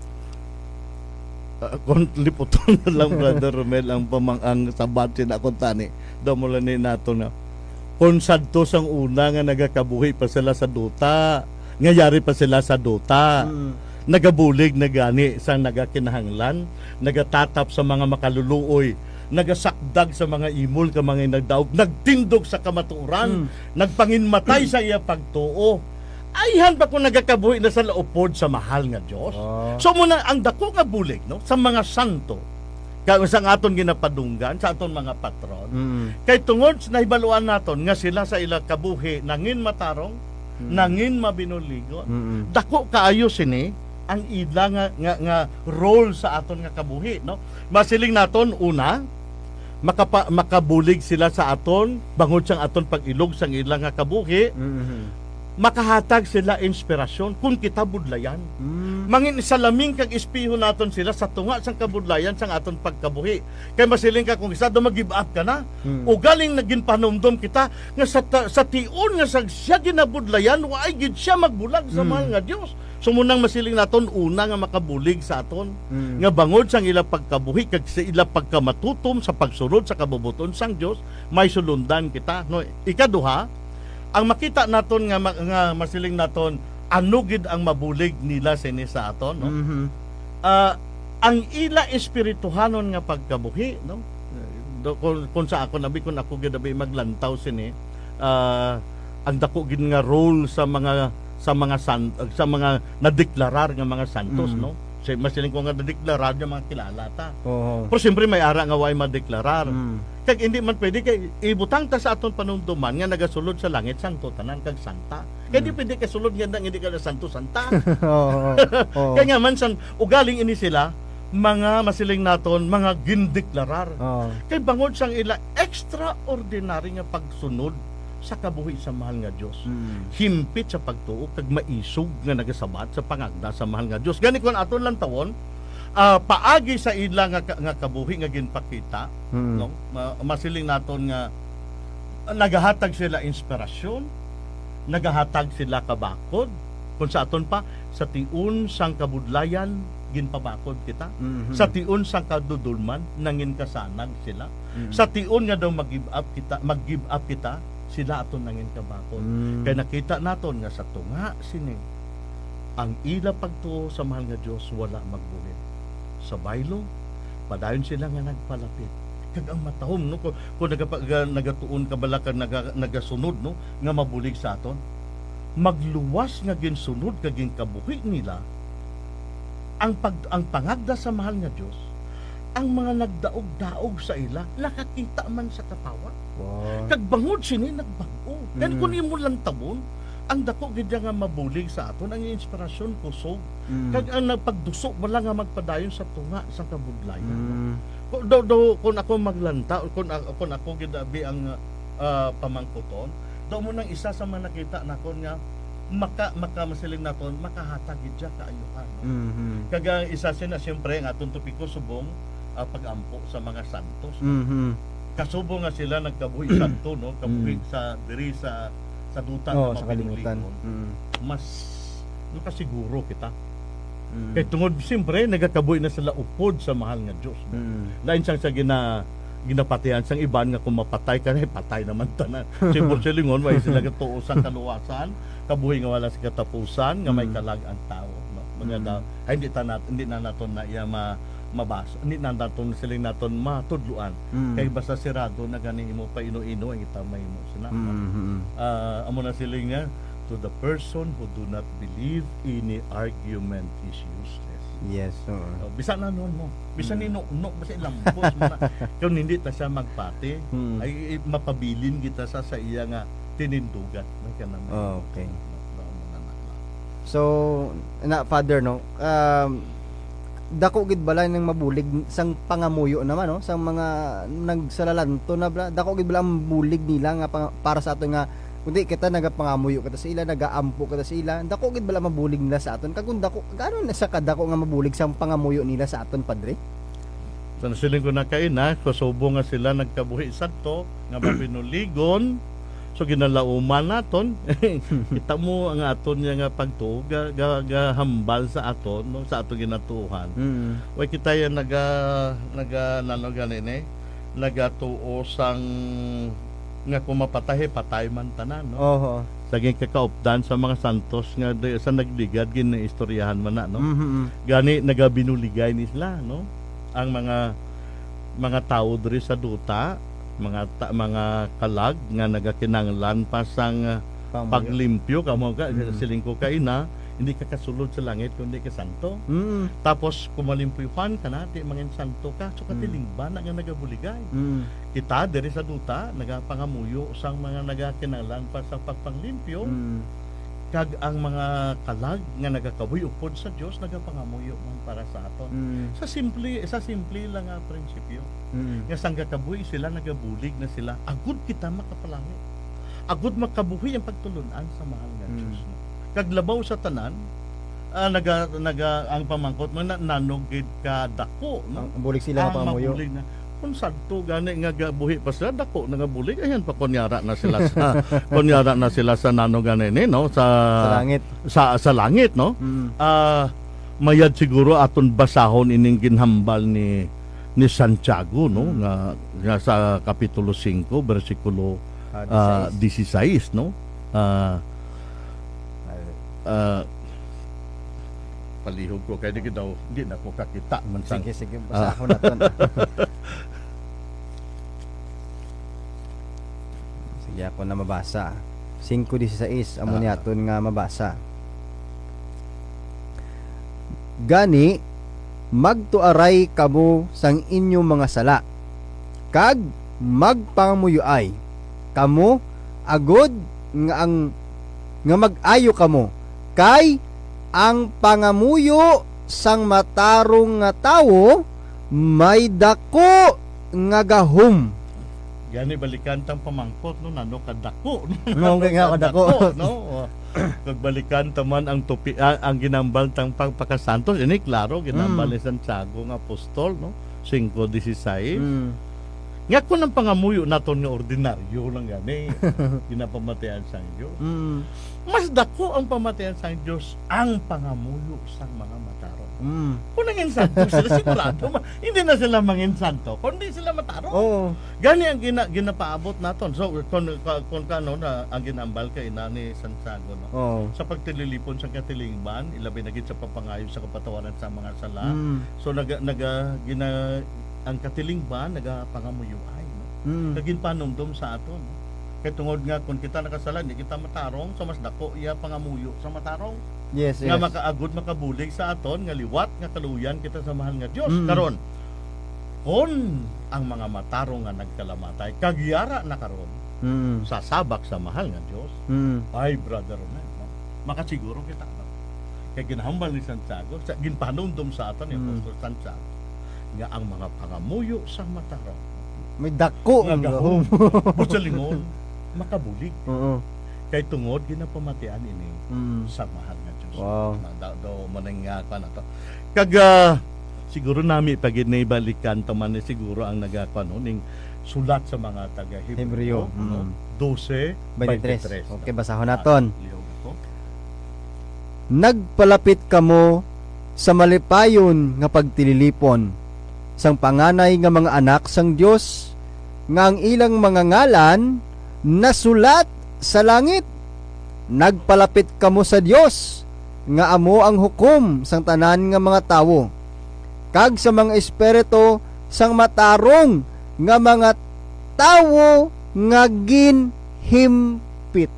Kung liputon na lang, Brother Romel, ang ang sabat sin akong tani, damulanin nato na kung sadto sang una nga nagakabuhi pa sila sa duta, ngayari pa sila sa duta, nagabulig na gani sa nagakinahanglan, nagatatap sa mga makaluluoy, nagasakdag sa mga imol ka mga nagdaog, nagtindog sa kamaturan, nagpanginmatay sa iya pagtuo. Ayhan pa kung nagakabuhi na sa laupod sa mahal nga Dios. So muna ang dako nga bulig no sa mga santo, kaya sa aton ginapadunggan sa aton mga patron. Kay tungod sa nahibaluan naton nga sila sa ila kabuhi nangin matarong, nangin mabinuligo. Dako kaayo sini ang ila nga role sa aton nga kabuhi no. Masiling naton una makabulig sila sa aton bangod sang aton pag-ilog sang ila nga kabuhi. Makahatag sila inspirasyon kung kita budlayan. Mangin salaming kag espiho naton sila sa tunga sang kabudlayan sang aton pagkabuhi. Kay masiling ka kung isa do mag-give up ka na. O galing naging panumdom kita nga sa tion nga siya ginabudlayan waay gid siya magbulag sa mahal nga Dios. So munang masiling naton una nga makabulig sa aton nga bangod sang ila pagkabuhi kag sa ila pagkamatutom sa pagsunod sa kabubuton sang Dios, may sulundan kita no. Ikaduha, ang makita naton nga masiling naton ano gid ang mabulig nila sini sa aton no. Ang ila espirituhanon nga pagkabuhi no. Kung sa ako nabi kung ako gid maglantaw sini ang dako gid nga role sa mga nadeklarar nga mga santos no. Masiling ko nga nadeklarar nga mga kilala ta. Pero siyempre may ara nga way madeklarar. Kag hindi man pwede kay ibutang ta sa aton panumduman nga nagasulod sa langit santo tanan kag santa. Kaya di pwede kay sulod nga hindi ka na santo santa. Kaya nga man san ugaling ini sila mga masiling naton mga gindeklarar. Kay bangod sang ila extraordinary nga pagsunod sa kabuhi sa mahal nga Dios. Himpit sa pagtuo kag maisog nga nagasabat sa pangagda sa mahal nga Dios. Gani kun aton lang tawon paagi sa ila nga kabuhi nga ginpakita no masiling naton nga nagahatag sila inspirasyon, nagahatag sila kabakod kung sa aton pa sa tiun sang kabudlayan ginpabakod kita, sa tiun sang kadudulman nangin kasanag sila, sa tiun nga daw mag-give up kita sila aton nangin kabakod. Kaya nakita naton nga sa tunga sini ang ila pagtuo sa mahal nga Dios wala magbuhit. Sa baylo, padayon sila nga nagpalapit. Kag ang matahom no kung nagatuon ka bala kag nagasunod no nga mabulig sa aton. Magluwas nga ginsunod kag kabuhi nila ang pangagda sa mahal nga Dios. Ang mga nagdaog-daog sa ila nakakita man sa katawan. Kag bangod sini nagbago. Kaya kung imo lang tabon ang dako gid nga mabulig sa aton ang inspirasyon kusog kag ang nagpagdusok wala nga magpadayon sa tunga sa kabudlayan. Kung ako maglanta, kung ako gidabi ang pamangkuton, daw mo nang isa sa mga nakita na kon nga makamasiling naton makahatag gid kaayuhan, no? Mhm. Kaga isa sina siyempre nga atong topiko subong pag-ampo sa mga santos. Mhm. Kasubo nga sila nagkabuhi santo, no? Kabuhi sa diri sa duta Oh, nga sa kalimutan. mapinulingon. Mas nakasiguro kita. Mm. Kay tungod siyempre nagakabuhi na sila upod sa mahal nga Dios. Lain siyang sa ginapatihan sang iban nga kung mapatay ka na patay naman tanan. Sipon silingon way sila gatuo sa kaluwasan, kabuhi nga wala sa katapusan nga may kalag ang tao, no. Mga daw ay hindi na naton na iya mabasa. Hindi na naton siling naton matudluan. Kay basta sirado na gani imo pa ino-ino ang itamay mo sina. Amo na siling nga to the person who do not believe any argument is useless. Yes. Oo. Bisan na noon mo. Bisan ni no basta ilambos mo na. Kung hindi ta siya magpati, ay mapabilin kita sa iya nga tinindugan. May kanang Okay. So, Father, no, dako gid bala nang mabulig sang pangamuyo naman, no, sang mga nagsalalanto na bala, dako gid bala ang bulig nila nga para sa ato nga kundi kita nagapangamuyo kita sa ila, nagaampo kita sa ila, dako gid bala mabulig nila sa aton. Kag dako gaano na sa kadako nga mabulig sang pangamuyo nila sa aton, Padre? So nasiling ko na kaina, kusubo nga sila nagkabuhi sadto nga mapinuligon. So ginalauman naton. Kita mo ang aton nga pagtuo gahambal sa aton, no, sa aton ginatuhan. Way kita yan nano ganin nagatuo sang nga kung mapatay patay man tanan, no. Oho. Saging kakaupdan sa mga santos nga sa nagligad ginaistoryahan man na, no. Gani nagabinuligay ni sila, no. Ang mga tao diri sa duta, mga kalag nga nagakinanglan pa sang paglimpyo kamo ka siling ko kaina, hindi ka kasulod sa langit kundi ka santo. Tapos kumalimpyuhan ka na, di mangin santo ka, so katilingban na nga nagabuligay. Kita diri sa duta nagapangamuyo sang mga nagakinanglan pa sa pagpanglimpyo. Kag ang mga kalag nga nagakabuhi upod sa Dios nagapangamuyo man para sa aton. Sa simple lang nga prinsipyo. Nga sang gakabuhi sila nagabulig na sila, agud kita makapalangit. Agud makabuhi ang pagtulunan sa mahal nga Dios, no? Kag labaw sa tanan, ang pamangkot mo nanog gid ka dako, no. Ang bulig sila nga pangamuyo. Na kung sadto gani nga gabuhi pa sila dako nga bulig, ayan pa kunyara na sila sa nano gani ni, no, sa langit. Sa langit, no. Mayad siguro aton basahon ining ginhambal ni Santiago, no, nga sa kapitulo 5 bersikulo 16, no. Palihog ko kay di daw hindi na ko kakita man sang. Sige, basahon naton. Sige ako na mabasa. 5:16 amo ni aton nga mabasa. Gani magtuaray kamo sang inyong mga sala, kag magpangamuyuay kamo agod nga mag-ayo kamo, kay ang pangamuyo sang matarong nga tawo may dako nga gahom. Gani balikan tang pamangkot, no, nano kadako. No, nga kadako, no. Pagbalikan taman ang tupi ang ginambal tang pagpakasantos, ini klaro ginambal ni Santiago nga apostol, no. 5:16. Nga kung ang pangamuyo naton nga ordinaryo lang gani ginapamatayan sang Dios. Mas dako ang pamatayan sang Dios ang pangamuyo sang mga matarong. Kung nangin santo sila sigurado hindi na sila mangin santo kundi sila matarong. Gani ang ginapaabot naton. So kung kano na ang ginambal kay ni Santiago, no. Sa pagtililipon sa katilingban, ilabi na gid sa papangayo sa kapatawaran sa mga sala. So ang katilingban nagapangamuyuay, no. Kagin panumdum sa aton, no. Kay tungod nga kung kita nakasala hindi kita matarong, so mas dako iya pangamuyo sa matarong. Yes. Nga makaagud makabulig sa aton nga liwat nga kaluyan kita sa mahal nga Dios. Karon kon ang mga matarong nga nagkalamatay kagyara na karon sasabak sa mahal nga Dios. Ay brother, no. Makasiguro kita, no. Kay ginahambal ni Santiago, ginpanumdum sa aton ni Apostol Santiago. nga ang mga pangamuyo sang matarong May dako nga ang gahom gahom. busalingon makabulig Oo. kay tungod ginapamatian ini Mm. sa mahal nga Diyos. Wow. Do manang nga pa na to. Kag siguro nami pag balikan to man siguro ang nagakuan ning sulat sa mga taga Hebreo. no? 12:23. 23. Okay, basahon naton. Lihaw na to. Nagpalapit kamo sa malipayon nga pagtililipon sang panganay nga mga anak sang Dios nga ang ilang mga ngalan nasulat sa langit. Nagpalapit kamo sa Dios nga amo ang hukom sang tanan nga mga tawo kag sa mga espiritu sang matarong nga mga tawo nga ginhimpit.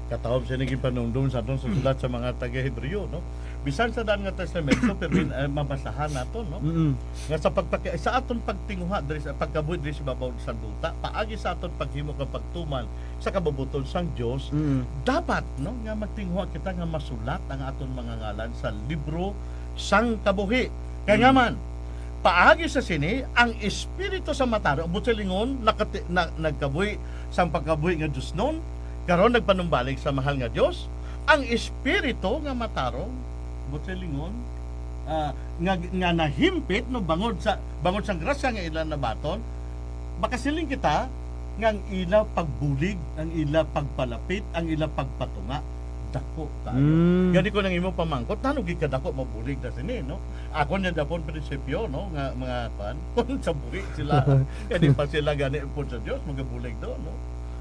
Katawag siya naging panungdong sa atong sulat sa mga taga Hebreo, no? Bisan sa daan nga testamento pero mabasahan nato, no? Nga sa aton pagtinguha diri sa pagkabuhi diri sa babaw sa duta, paagi sa aton paghimo ka pagtuman sa kababuton sang Dios, dapat no nga magtinguha kita nga masulat ang aton mga ngalan sa libro sang kabuhi. Kaya nga man paagi sa sini ang espiritu sa mataro abot sa lingon nagkabuhi sang pagkabuhi nga Dios noon karon nagpanumbalik sa mahal nga Dios ang espiritu nga matarong abot sa lingon nga nahimpit no bangod sa grasya nga ilang nabaton makasiling kita nga ang ila pagbulig ang ila pagpalapit ang ila pagpatunga dako tayo. Gani ko nang imo pamangkot nano gid kadako mabulig ta sini no. Ako na dapon prinsipyo no nga mga pan kun sa buhi sila kani pa sila gani po sa Dios magabulig do no.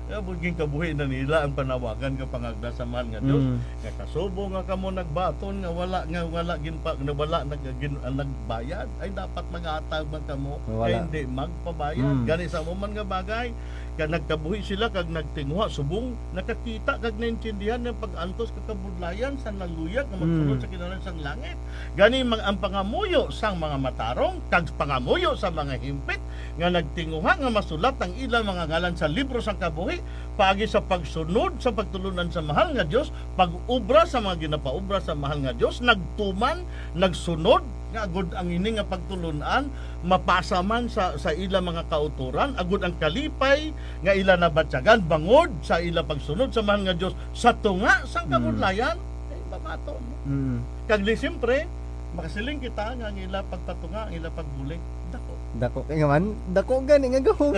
Ya buging kabuhi na nila ang panawagan nga pangagda sa mahal nga Dios. Nga kasubo nga kamo nagbaton nga wala gin pa nawala nagbayad ay dapat mag-atag man kamo kay hindi magpabayad. Gani sa man nga bagay kag nagkabuhi sila kag nagtinguha subong nakakita kag naintindihan ng pag-antos kakabudlayan sa naluyag nga magsulod sa kinahanglan sang langit. Gani ang pangamuyo sang mga matarong kag pangamuyo sa mga himpit nga nagtinguha nga masulat ang ilang mga ngalan sa libro sang kabuhi paagi sa pagsunod sa pagtulunan sa mahal nga Dios, pag-ubra sa mga ginapaubra sa mahal nga Dios, nagtuman, nagsunod nga agud ang ini nga pagtulunan mapasaman sa ila mga kauturan agud ang kalipay nga ila nabatyagan bangod sa ila pagsunod sa mahal nga Dios sa tunga sang kabudlayan ay mamaton. Kag di siyempre makasiling kita nga ang ila pagtatunga ang ila pagbulig dako kay man dako gani nga gahom.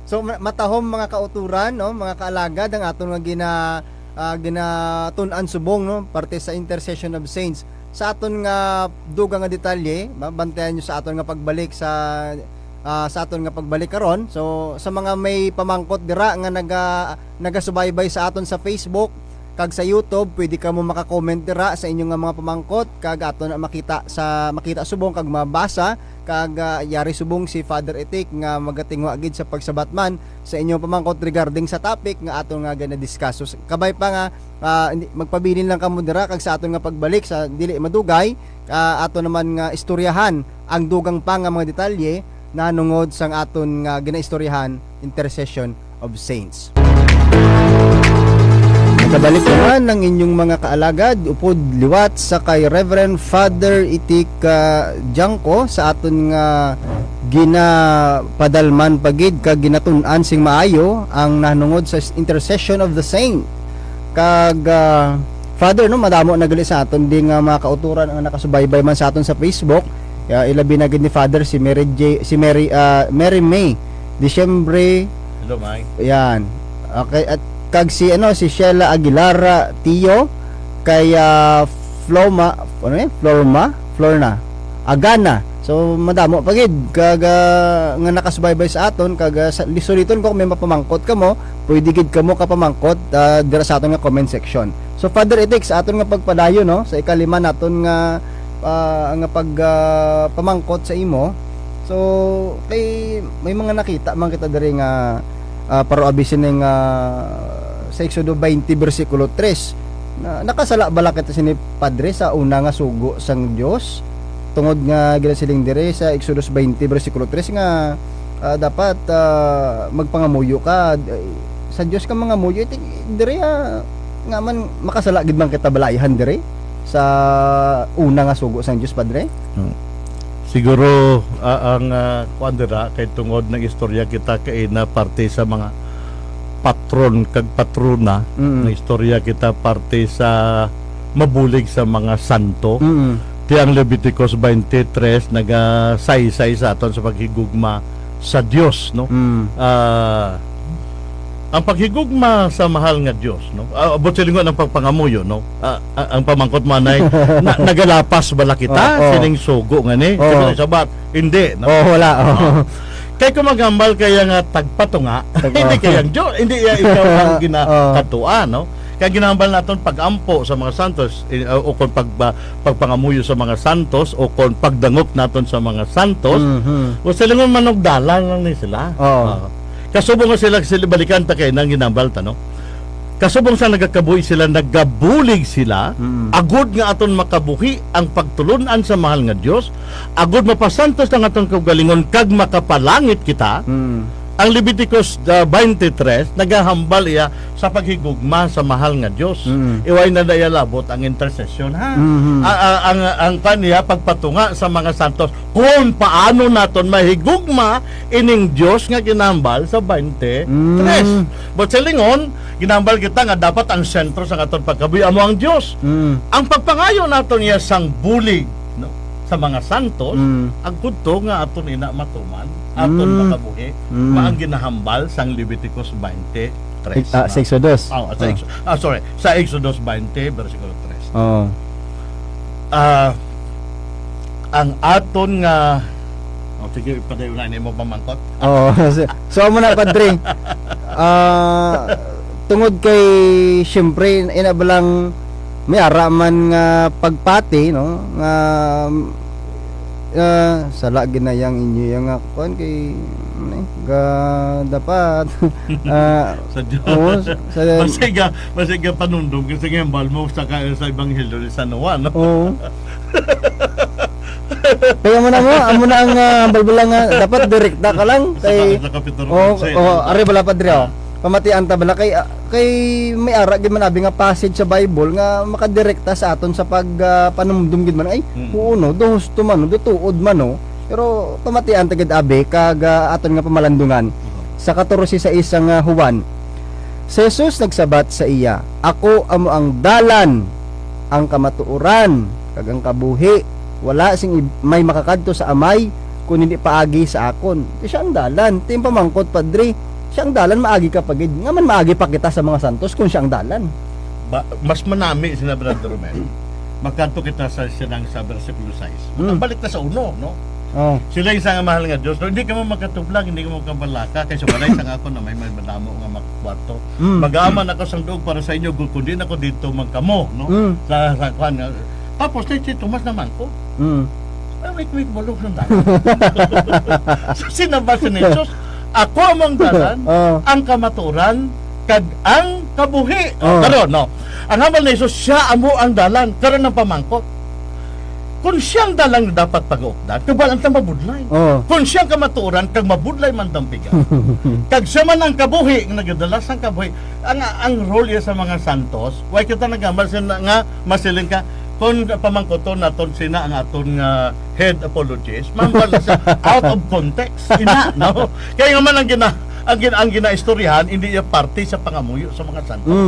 So matahom mga kauturan no mga kaalagad ang aton nga ginatun-an subong no parte sa intercession of saints sa aton nga dugang nga detalye bantayan nyo sa aton nga pagbalik sa aton nga pagbalik karon. So sa mga may pamangkot dira nga nagasubaybay sa aton sa Facebook kag sa YouTube, pwede ka mo maka-comment dira sa inyong nga mga pamangkot kag aton na makita subong kag mabasa kag yari subong si Father Etik nga magatingwa gid sa pagsabatman sa inyong pamangkot regarding sa topic nga aton nga gana-discuss. So, kabay pa nga magpabilin lang kamo dira kag sa aton nga pagbalik sa dili madugay aton naman nga istoryahan ang dugang pa nga mga detalye na nungod sang aton nga ginaistoryahan intercession of saints. Nakabalik naman ng inyong mga kaalagad upod liwat sa kay Reverend Father Itik Janko sa aton nga ginapadalman pagid kag ginatun-an sing maayo ang nanungod sa intercession of the saint. Kag Father no madamo nagali sa aton di nga mga kauturan ang nakasubaybay man sa aton sa Facebook. Ilabi na gid ni Father si Mary May Disyembre. Hello May. Yan. Okay at kag si Sheila Aguilar Tio kay Florna Agana. So madamo pagid kag nga nakasubaybay sa aton kag lisuliton ko kung may mapamangkot kamo pwede gid kamo kapamangkot dira sa aton nga comment section. So Father Etik sa aton nga pagpadayon no sa ikalima naton nga pamangkot sa imo. So kay may mga nakita man kita diri nga paro abisin ng sa Exodo 20 versikulo 3 na nakasala bala kita sini Padre sa una nga sugo sang Dios tungod nga ginasiling dire sa Exodus 20 versikulo 3 nga dapat magpangamuyo ka sa Dios ka mga muyo dire nga man makasala gid man kita balayhan dire sa una nga sugo sang Dios Padre. Siguro ang kuandira kay tungod ng istorya kita kay na parte sa mga patron kag patrona ng istorya kita parte sa mabulig sa mga santo. Ti ang Leviticus 23 nagasaysay sa aton sa paghigugma sa Dios, no? Ang paghigugma sa mahal nga Dios, no? Abot silingon ang pagpangamuyo, no? Ang pamangkot manay nagalapas bala kita sining sugo nga ni. Sabat hindi, no? Wala. Kay kumagambal kaya nga tagpatunga, hindi kaya Dios, hindi ikaw ang ginakatua, no? Kaya ginambal naton pagampo sa mga santos o kung pagpangamuyo sa mga santos o kung pagdangop naton sa mga santos. O silingon manugdalan lang ni sila. Kasubong sila balikan ta kay nang ginambal ta, no? Kasubong sa nagakabuhi sila, nagabulig sila, agud nga aton makabuhi ang pagtulunan sa mahal nga Dios, agud mapasantos ang aton kaugalingon kag makapalangit kita. Ang Leviticus 23 nagahambal iya sa paghigugma sa mahal nga Dios. Iway na daya labot ang intercession, ha. Ang kaniya pagpatunga sa mga santos kung paano naton mahigugma ining Dios nga ginambal sa 23. But sa lingon, ginambal kita nga dapat ang sentro sa aton pagkabuhi amo ang Dios. Ang pagpangayo naton iya sang bulig, no, sa mga santos, ang kudto nga aton ina matuman aton makabuhi maang ginahambal sang Leviticus 23 sa Exodus. Sa Exodus 20 versikulo 3. Ang aton nga sige, padayunan mo pamangkot. So amo na, Padre. Tungod kay syempre inabalang may araman nga pagpati, no, nga sala ginayang inyo yang kuan kay ga dapat sa Diyos. Masiga panundong kasi nga balmo sa ebanghelyo ni San Juan, no? Kaya mo na ang balbala nga dapat direkta ka lang kay sa kapitulo 11. Ari bala, Padre, pamatian ta bala kay may ara gid man abi nga passage sa Bible nga makadirekta sa aton sa pag panumdum gid man ay uno dos to man dutuod man, no, pero pamatian ta gid abi kag aton nga pamalandungan sa 14 sa isang Juan. Si Jesus nagsabat sa iya, ako amo ang dalan, ang kamatuoran kag ang kabuhi, wala sing may makakadto sa amay kun hindi paagi sa akon. Siya ang dalan. Tim pamangkot, Padre, siya ang dalan, maagi ka pagid. Nga man maagi pa kita sa mga santos kung siya ang dalan. Mas manami si Brother Romel. Magkanto kita sa sinang sa versikulo 6. Balik na sa uno, no? Sila yung isang mahal nga Diyos. No, hindi ka mo magkatublag, hindi ka mo magkabalaka. Kaysa walay sang ako na may madamo nga makakwarto. Mag-aaman ako sang doog para sa inyo, kundi ako dito magkamo, no? Sa kwan. Tapos, Tumas naman ko. Wait, bulog ng dalan. So, sinabasan ni Jesus, ako amang dalan, ang kamaturan, kag ang kabuhi. Karon, no? Ang hamal ni Jesus, siya amo ang dalan. Karon ng pamangkot. Kung siyang dalang dapat pag-uukdan, kabalang ta mabudlay. Kung siyang kamaturan, kag mabudlay man dampigan. Kag siya man ang kabuhi, nagadalas ang kabuhi. Ang role niya sa mga santos, way kita nagamal nga masilin ka, kung pamangkoton naton sina ang aton nga head apologist, mambal na siya out of context. Ina, no? Kaya nga man ang ginaistoryahan, hindi niya parte sa pangamuyo sa mga santos.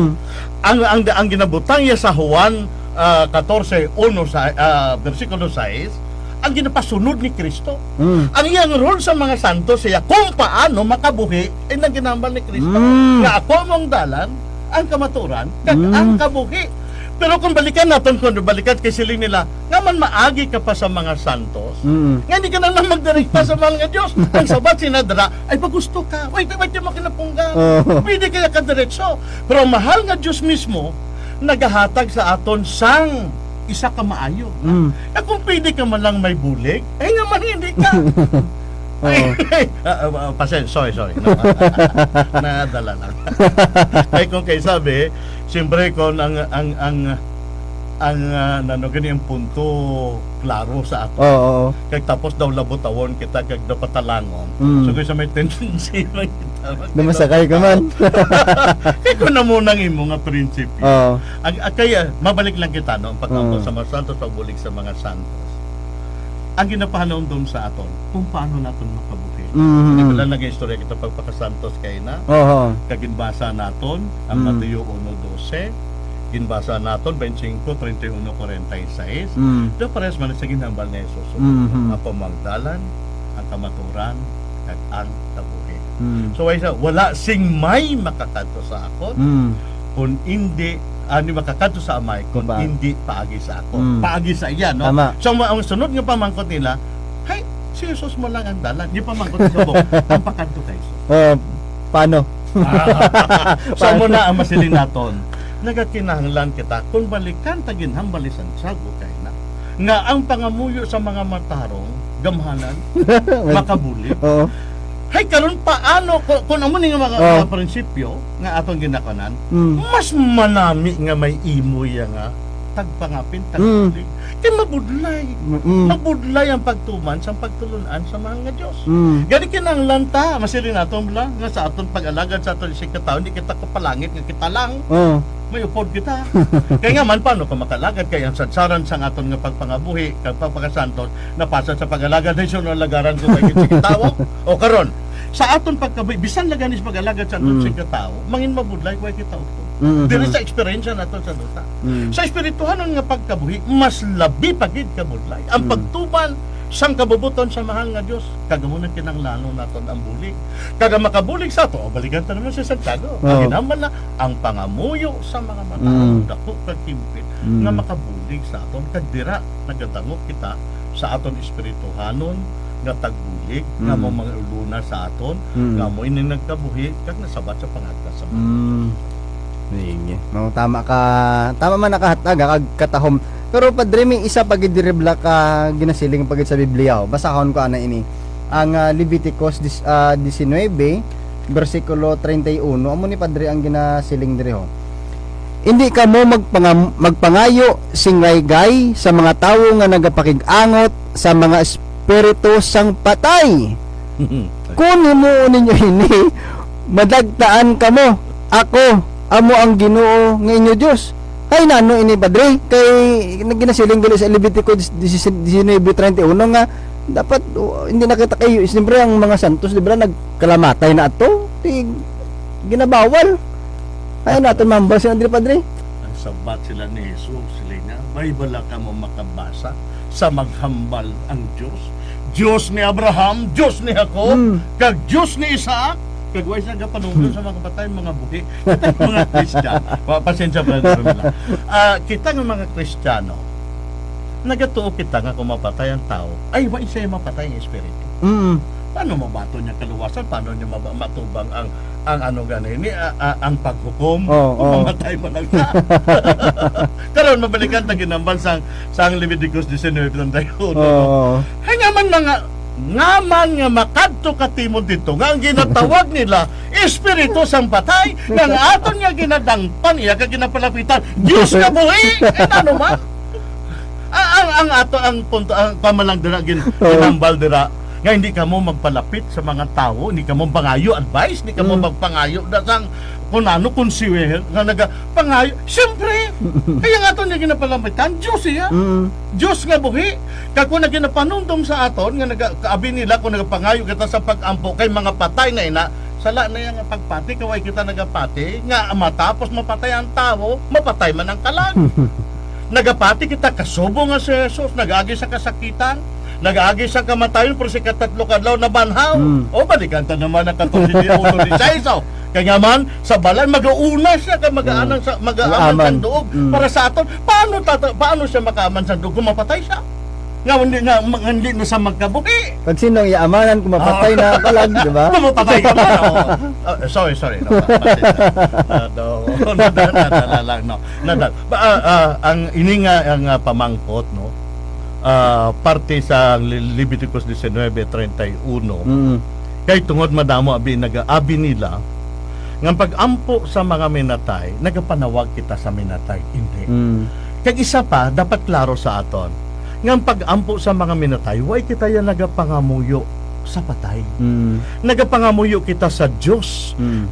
Ang ginabutang niya sa Juan 14:1 sa versikulo 6, ang ginapasunod ni Kristo. Ang iyang role sa mga santos siya kung paano makabuhi ay nang ginambal ni Kristo. Nga ako mong dalan, ang kamaturan, kag ang kabuhi. Pero kung balikan natin, balikan kay siling nila, nga man maagi ka pa sa mga santos, nga hindi ka na lang magdirekta sa mga Diyos. Ang sabat sinadra, ay pag gusto ka, wait yung makinapunggan, pwede kaya ka diretso. Pero ang mahal nga Diyos mismo, nagahatag sa aton sang isa ka maayo. Kung pwede ka man lang may bulig, ay nga man hindi ka. Sorry. No, nadala lang. Ay kung kay sabi, siyempre kung ang gani ang punto klaro sa ato. Kag tapos daw labotawon kita kag napatalangon. So kung sa may tendency man kita. Namasakay ka man. Kaya ko na munang imo nga prinsipyo. Kaya mabalik lang kita no pagkampo sa mga santos, pagbulig sa mga santos. ang ginapahanon doon sa aton kung paano natin makabuhi. Mhm. Hindi wala naging istorya kita pagpakasantos kay na Oo. kaginbasa naton ang Mateo 1:12, ginbasa naton 25:31-46. Do pares man sa ginhambal ni Jesus. Mhm. Ang pamagdalan, ang kamaturan, at ang kabuhi. So, So ay wala sing may makakadto sa akon kung hindi ani makakadto sa amay kung Pa- hindi paagi sa ako. Paagi sa iya, no? Tama. So ang sunod nga pamangkot nila, hay, si Jesus mo lang ang dalan. Di pamangkot sa bok, ang pakadto kay Jesus. paano? So mo na ang masiling naton. Nagakinahanglan kita kung balikan tagin hambalisan sago kay na. Nga ang pangamuyo sa mga matarong gamhanan makabuli. Oo. Hay karon paano kung amo ni nga mga prinsipyo nga atong ginakanan, mas manami nga may imoy nga tagpangapin tagbulig. Kay mabudlay. Mabudlay ang pagtuman sa pagtulunan sa mga nga Dios. Gani kinahanglan ta masilin naton bala nga sa aton pag-alagad sa aton isig ka tawo hindi kita kapalangit nga kita lang. May upod kita. Kaya nga man paano ka makalagad kay ang sadsaran sang aton nga pagpangabuhi kag pagpakasantos napasa sa pag-alagad na isyo lagaran ko kay isig tawo. O karon sa aton pagkabuhi bisan laganis pag-alagad sa aton isig tawo mangin mabudlay kuay kita upod. Dili sa experience naton sa duta. Sa espirituhanon nga pagkabuhi mas labi pagid ka budlay. Ang pagtuman sang kabubuton sa mahal nga Dios kagamunan kinahanglan naton ang bulig. Kaga makabulig sa to, balikan ta naman sa Santiago. Ang ginaman na ang pangamuyo sa mga mata dako kag timpit nga makabulig sa aton kag dira nagadangop kita sa aton espirituhanon nga tagbulig nga mo mga uluna sa aton nga mo ini nagkabuhi kag nasabat sa pangadta sa Sige. No, tama ka. Tama man nakahatag kag katahom. Pero padre may isa pag idirebla ka ginasiling pagit sa Biblia. Basahon ko ana ini. Ang Leviticus 19 versikulo 31. Amo ni padre ang ginasiling diri ho. Hindi ka mo magpangayo singaygay sa mga tawo nga nagapakig-angot sa mga espiritu sang patay. Kung mo ninyo ini madagtaan kamo. Ako amo ang Ginoo nga inyo Dios. Ay nano ini padre kay naginasiling gali sa Leviticus 19:31 nga dapat hindi nakita kayo siyempre ang mga santos di ba nagkalamatay na ato ginabawal ay natin mambal sila diri padre ang sabat sila ni Jesus sila nga may bala ka mo makabasa sa maghambal ang Diyos ni Abraham, Diyos ni Jacob kag Diyos ni Isaac kag way sa panungkol sa mga patay mga buhi kita mga Kristiyano pasensya pa nila kita nga mga Kristiyano nagatuo kita nga kung mapatay ang tao ay wa isa mapatay ang espiritu paano mabato niya kaluwasan paano niya matubang ang ano ganin ang paghukom kung mamatay mo lang ka karon mabalikan ta ginambal sang Leviticus 19:31 hay nga man mga nga makadto ka timon dito nga ang ginatawag nila espiritu sang patay nga aton nga ginadangpan iya ka ginapalapitan Dios nga buhi ano man ang ato ang punto ang pamalang dira ginambal dira nga hindi ka mo magpalapit sa mga tao hindi ka mo pangayo advice hindi ka mo magpangayo dasang kung ano konsiwer nga nagapangayo siyempre kaya nga aton nga ginapalapitan Diyos iya Diyos nga buhi kag kung naginapanumdum sa aton nga nagkaabi nila kung nagapangayo kita sa pagampo kay mga patay na ina sala na yang pagpati kaway kita nagapati nga matapos mapatay ang tao mapatay man ang kalag nagapati kita kasubo nga si Jesus nagagi sa kasakitan nag-agi sa kamatayon pero si katatlo kadlaw na banhaw o balikan ta naman ang katulid ni Saiso kaya man sa balay mag-uuna siya kay mag-aanang mag-aaman sa duog para sa aton paano siya makaaman sa duog kung mapatay siya nga hindi na sa magkabuki pag sinong iamanan kung mapatay na kalag di ba mapatay ka na sorry ang ininga ang pamangkot no parte sa Leviticus 19:31 kay tungod madamo abi nag-aabi nila nga pag-ampo sa mga minatay nagapanawag kita sa minatay hindi kag isa pa dapat klaro sa aton nga pag-ampo sa mga minatay way kita yan nagapangamuyo sa patay. Mm. Nagapangamuyo kita sa Dios. Mm.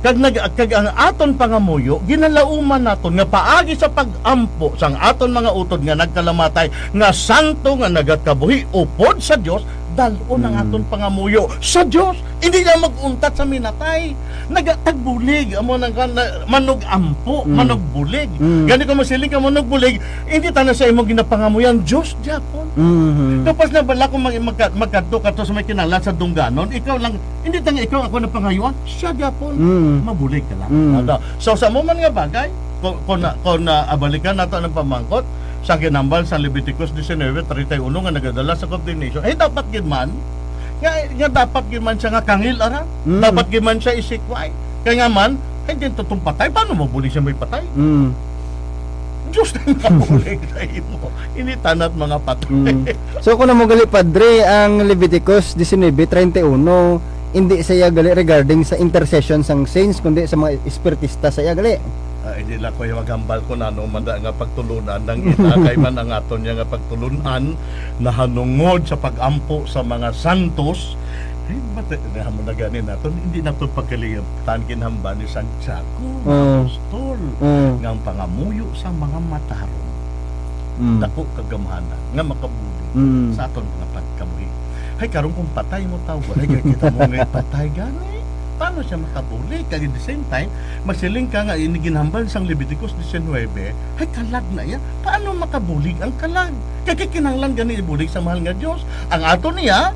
Kag ang aton pangamuyo ginalauman naton nga paagi sa pagampo sang aton mga utod nga nagkalamatay nga santo nga nagakabuhi upod sa Dios, dalon ang aton pangamuyo sa Dios. Hindi na maguntat sa minatay. Nagatagbulig amo nang manug-ampo, manugbulig. Gani ko masiling ka manugbulig, hindi ta na sa imong ginapangamuyan Dios Japon. Mm. Tapos na bala kung magkadto ka to sa may kinahanglan sa dungganon, ikaw lang, hindi tanga ikaw ako na pangayuan, siya Japon. Mabulig ka lang. So sa mo man nga bagay, kung abalikan nato ng pamangkot, sa ginambal sa Leviticus 19:31 nga nagadala sa condemnation, ay dapat gid man nga dapat gid man siya nga kangil ara, dapat gid man siya isikway. Kaya nga man, hindi tutong patay, paano mabulig siya may patay? Diyos na mabulig sa imo. Ini tanat mga patay. So kung mo gali padre ang Leviticus 19:31, hindi saya gali regarding sa intercession sang saints kundi sa mga espiritista saya gali. Hindi lang ko yung maghambal ko na manda nga pagtulunan ng inakay man ang aton niya nga pagtulunan na hanungod sa pagampo sa mga santos. Ay, ba't mo na ganin natin? Hindi na ito pagkalitan kinhamba ni Santiago, apostol, nga ang pangamuyo sa mga matarong. Dako kagamahanan, nga makabuli sa aton mga pagkamuhi. Ay, karong kung patay mo tawag, ay kita mo ngayon patay gani. Paano siya makabuli? Kaya at the same time, magsiling ka nga iniginhambal sang Leviticus 19, ay kalag na yan. Paano makabulig ang kalag? Kaya kinanglan gani ibulig sa mahal nga Diyos. Ang ato niya,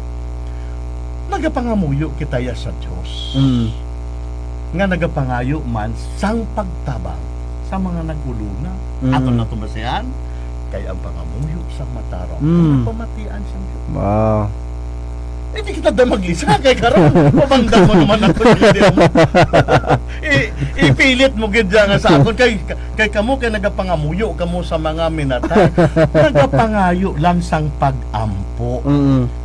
nagapangamuyo kita ya sa Diyos. Nga nagapangayo man sang pagtabang sa mga naguluna. Ato na tumasihan, kaya ang pangamuyo sa matarong. Pamatian sa Diyos. Wow. Hindi kita da maglisa kay karon. Pabangdan mo naman ako video mo. Ipilit mo gid nga sa akon kay kamo kay nagapangamuyo kamo sa mga minatay. Nagapangayo lang sang pagampo.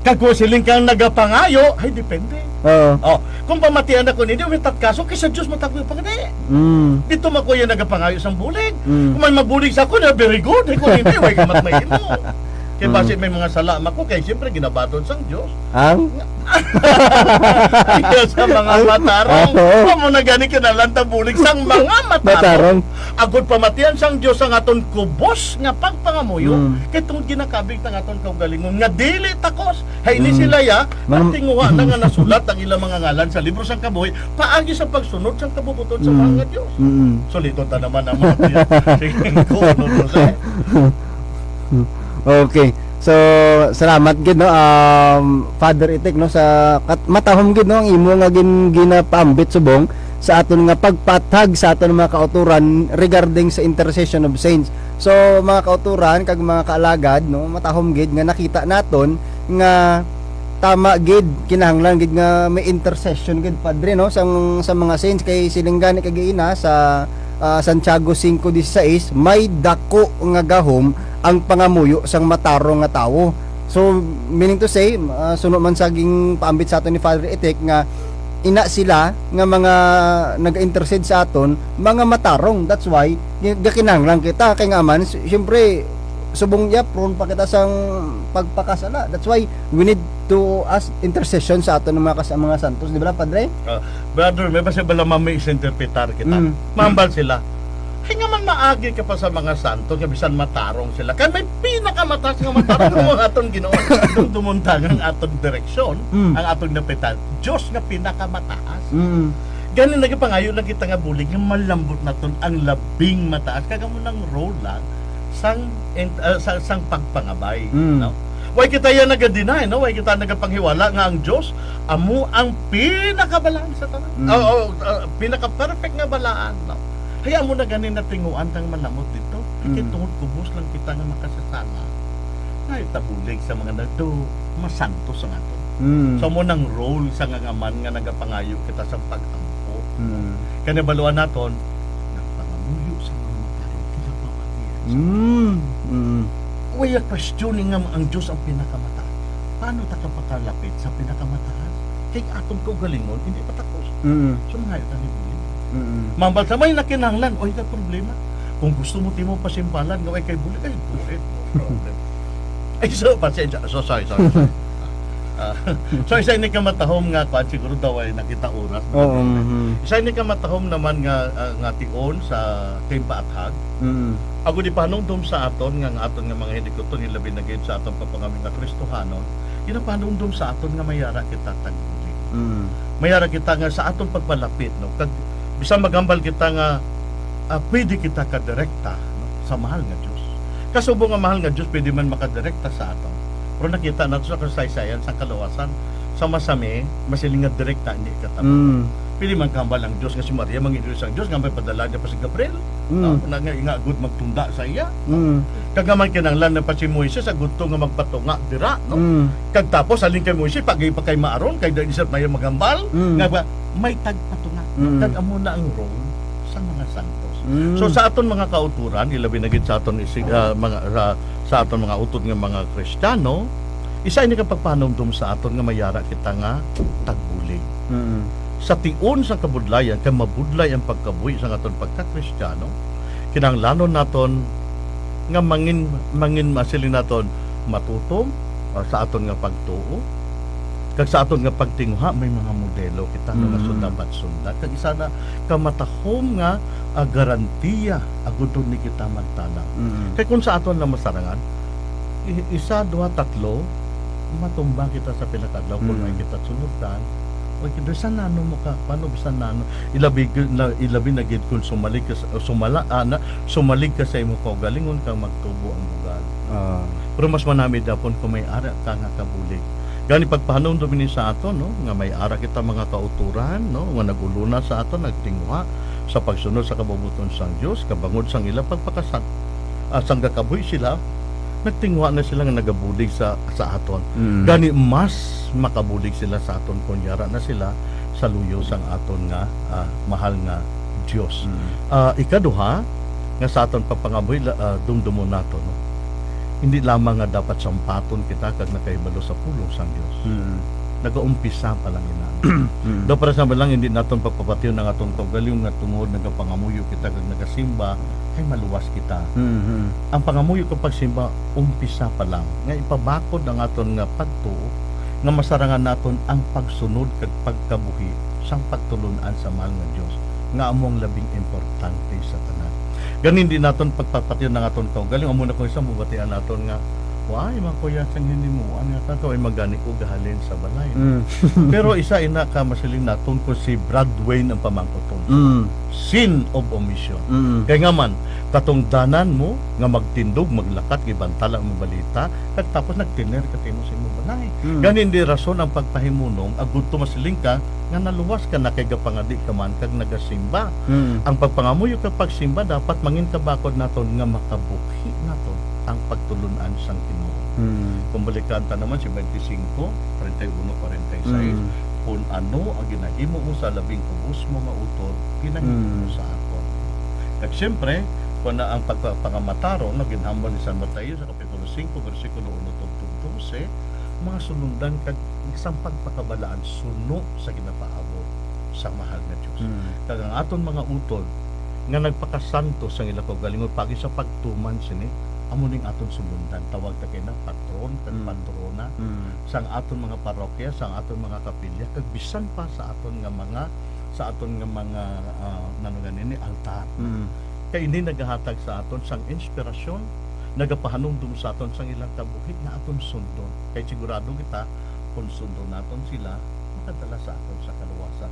Kag ko siling kang nagapangayo, ay depende. Kung pamatian ako hindi may kaso kay sa Dios matagyo pagdi. Dito makuya nagapangayo sang bulig. Kung may magbulig sa ako na very good, kung hindi way kamat may imo. Kaya base may mga salama ko, kaya siyempre ginabaton sang Diyos. Ang? Kaya sa mga matarong, mo na gani kinalanta bulig sang mga matarong. Agod pamatian sang Diyos ang aton kubos nga pagpangamuyo, kaya itong ginakabig ng aton kaugalingon, nga dili takos. Hay ni sila ya, at tinguha na nga nasulat ang ilang mga ngalan sa libro sang kabuhi, paagi sa pagsunod sang kabubuton sa mga Diyos. Suliton ta naman ang mga tiyan. Sige, kuno sa Okay. So salamat gid no Father Itik no sa matahom gid no ang imo nga ginapambit subong sa aton nga pagpatag sa aton mga kauturan regarding sa intercession of saints. So mga kauturan kag mga kaalagad no matahom gid nga nakita naton nga tama gid kinahanglan gid nga may intercession gid padre no sa mga saints kay silinggani kag ina sa Santiago 5:16 may dako nga gahom ang pangamuyo sang matarong nga tawo. So meaning to say suno man saging paambit sa aton ni Father Itik nga ina sila nga mga nag-intercede sa aton mga matarong. That's why gakinahanglan kita kay nga man syempre subong prone pa kita sang pagpakasala. That's why we need to ask intercession sa aton mga santos, di ba Padre? Brother, may basta bala mami-interpretar kita. Mambal sila. Kaya nga man maagi ka pa sa mga santo, kabisan matarong sila. Kaya may pinakamataas nga matarong ng atong ginoon. Itong tumuntang ang atong direksyon, ang atong napitan. Diyos nga pinakamataas. Ganun nagpangayo lang kita nga bulig, nga malambot na ton ang labing mataas. Kaya mo ng role lang sang pagpangabay. No? Way kita yan naga-deny, no? Way kita nagapanghiwala nga ang Diyos amo ang pinakabalaan sa tanan. Pinaka-perfect nga balaan. No? Kaya mo na ganin na tinguan tang malamot dito. Kaya tungod kubos lang kita nga makasasama. Ay, tabulig sa mga nagdo, masanto sa nga to. So mo nang role sa nga man nga nagapangayo kita sa pag-ampo. Kaya nabaluan naton, nagpangamuyo sa mga matarong kinapamatiyan. Way a questioning nga ang Diyos ang pinakamataas. Paano ta kapakalapit sa pinakamataas? Kaya atong kaugalingon, hindi patakos. So mga ito ni Buli. Mambal sa may nakinanglan, oy ka problema. Kung gusto mo timo pasimbalan, gaway kay Buli, ay bulit. No problem. Ay, so, pasensya. So, sorry. Ah, so isa ini ka matahom nga kuan siguro daw ay nakita oras. Oo. Isa ini ka matahom naman nga tion sa kay paathag. Ako di panungdom sa aton nga aton nga mga hinikuton ilabi na gid sa aton papangami nga Kristohanon. Ginapanungdom sa aton nga mayara kita taguli. Mayara kita nga sa aton pagpalapit no. Kag bisan magambal kita nga pwede kita ka direkta no, sa mahal nga Dios. Kasubong nga mahal nga Dios pwede man makadirekta sa aton. Pero nakita nato sa kasaysayan sa kalawasan sa masami masiling nga direkta hindi katama. Pili man kambal ang Dios nga si Maria mangindulis ang Dios nga may padala niya pa si Gabriel. Na nga good magtunda sa iya. Kagaman kinanglan na pa si Moises sa gusto nga magpatunga dira no. Kag tapos alin kay Moises pagay pa kay Maaron kay dai isip may magambal nga ba may tagpatunga. Kag amo na ang role sa mga santos. So sa aton mga kauturan ilabi na gid sa aton sa aton mga utod nga mga Kristiyano, isa ini ka pagpanumdum sa aton nga mayara kita nga tagbulig. Sa tion sa kabudlayan kay mabudlay ang pagkabuhi sa aton pagka-Kristiyano, kinahanglanon naton nga mangin masilin naton matutom sa aton nga pagtuo. Kag sa aton nga pagtinguha may mga modelo kita nga sundabat sundat. Kag isa na kamatahom nga garantiya agudon ni kita magtanaw. Kay kung sa aton na masarangan, isa, dua, tatlo, matumba kita sa pinakadlaw kung may kita sundan. O kito bisan nano mo ka, paano bisan nano? Ilabi na gid kung sumalig ka sa imo kaugalingon kang magtubo ang bugal. Pero mas manami dapon kung may ara ka nga kabulig. Gani pagpahanom domini sa aton no nga may ara kita mga kauturan no nga naguluna sa aton nagtinguha sa pagsunod sa kabubuton sang Dios kabangod sang ila pagpakasat sang gakabuhi sila nagtinguha na sila nga nagabulig sa aton. Gani mas makabulig sila sa aton kun yara na sila sa luyo sang aton nga mahal nga Dios. Ikaduha nga sa aton pagpangabuhi dumdumon nato no. Hindi lamang nga dapat sampaton kita kag nakahibalo sa pulong sang Dios. Nagaumpisa pa lang ina. Do para sa lang hindi naton pagpapatiyon ng atong kaugalingon nga tungod nagapangamuyo kita kag nagasimba kay maluwas kita. Ang pangamuyo kag pagsimba umpisa pa lang nga ipabakod ang aton nga pagtuo nga masarangan naton ang pagsunod kag pagkabuhi sang pagtulunan sa mahal nga Dios nga among labing importante sa tanan. Ganin din naton pagpapatiyon ng aton kaugalingon amo na ko isang mubatian naton nga why man kuya sang hindi mo ang nga ay magani ko gahalin sa balay. Pero isa ina ka masiling naton ko si Brad Wayne ang pamangkoton. Sin of omission. Kaya nga man katong danan mo nga magtindog maglakat gibantala ang balita kag tapos nagtiner ka timo sa imong balay. Ganin di rason ang pagpahimunom agud to masiling ka nga naluwas ka na kay gapangadi ka man kag nagasimba. Ang pagpangamuyo kag pagsimba dapat mangin kabakod naton nga makabuhi naton ang pagtulunan sang Ginoo. Kung balikan ta naman si 25, 31, 46, kung ano ang ginahimo mo sa labing kubos mo nga utod, ginahimo mo sa aton. At siyempre, kung na ang pagpapangamataro na ginhambal ni San Mateo sa Kapitulo 5, versikulo 1 tugtog 12, mga sunundan kag isang pagpakabalaan suno sa ginapaabot sa mahal nga Dios. Kag ang aton mga utod nga nagpakasanto sa ila kaugalingon pagi sa pagtuman sini amo ning aton sunundan tawag ta kay na patron kag patrona sang aton mga parokya sang aton mga kapilya kag bisan pa sa aton nga mga nano ganini altar. Kay hindi nagahatag sa aton sang inspirasyon nagapahanumdum sa aton sang ilang kabuhi nga aton sundon kay sigurado kita kung sundon naton sila makadala sa aton sa kaluwasan.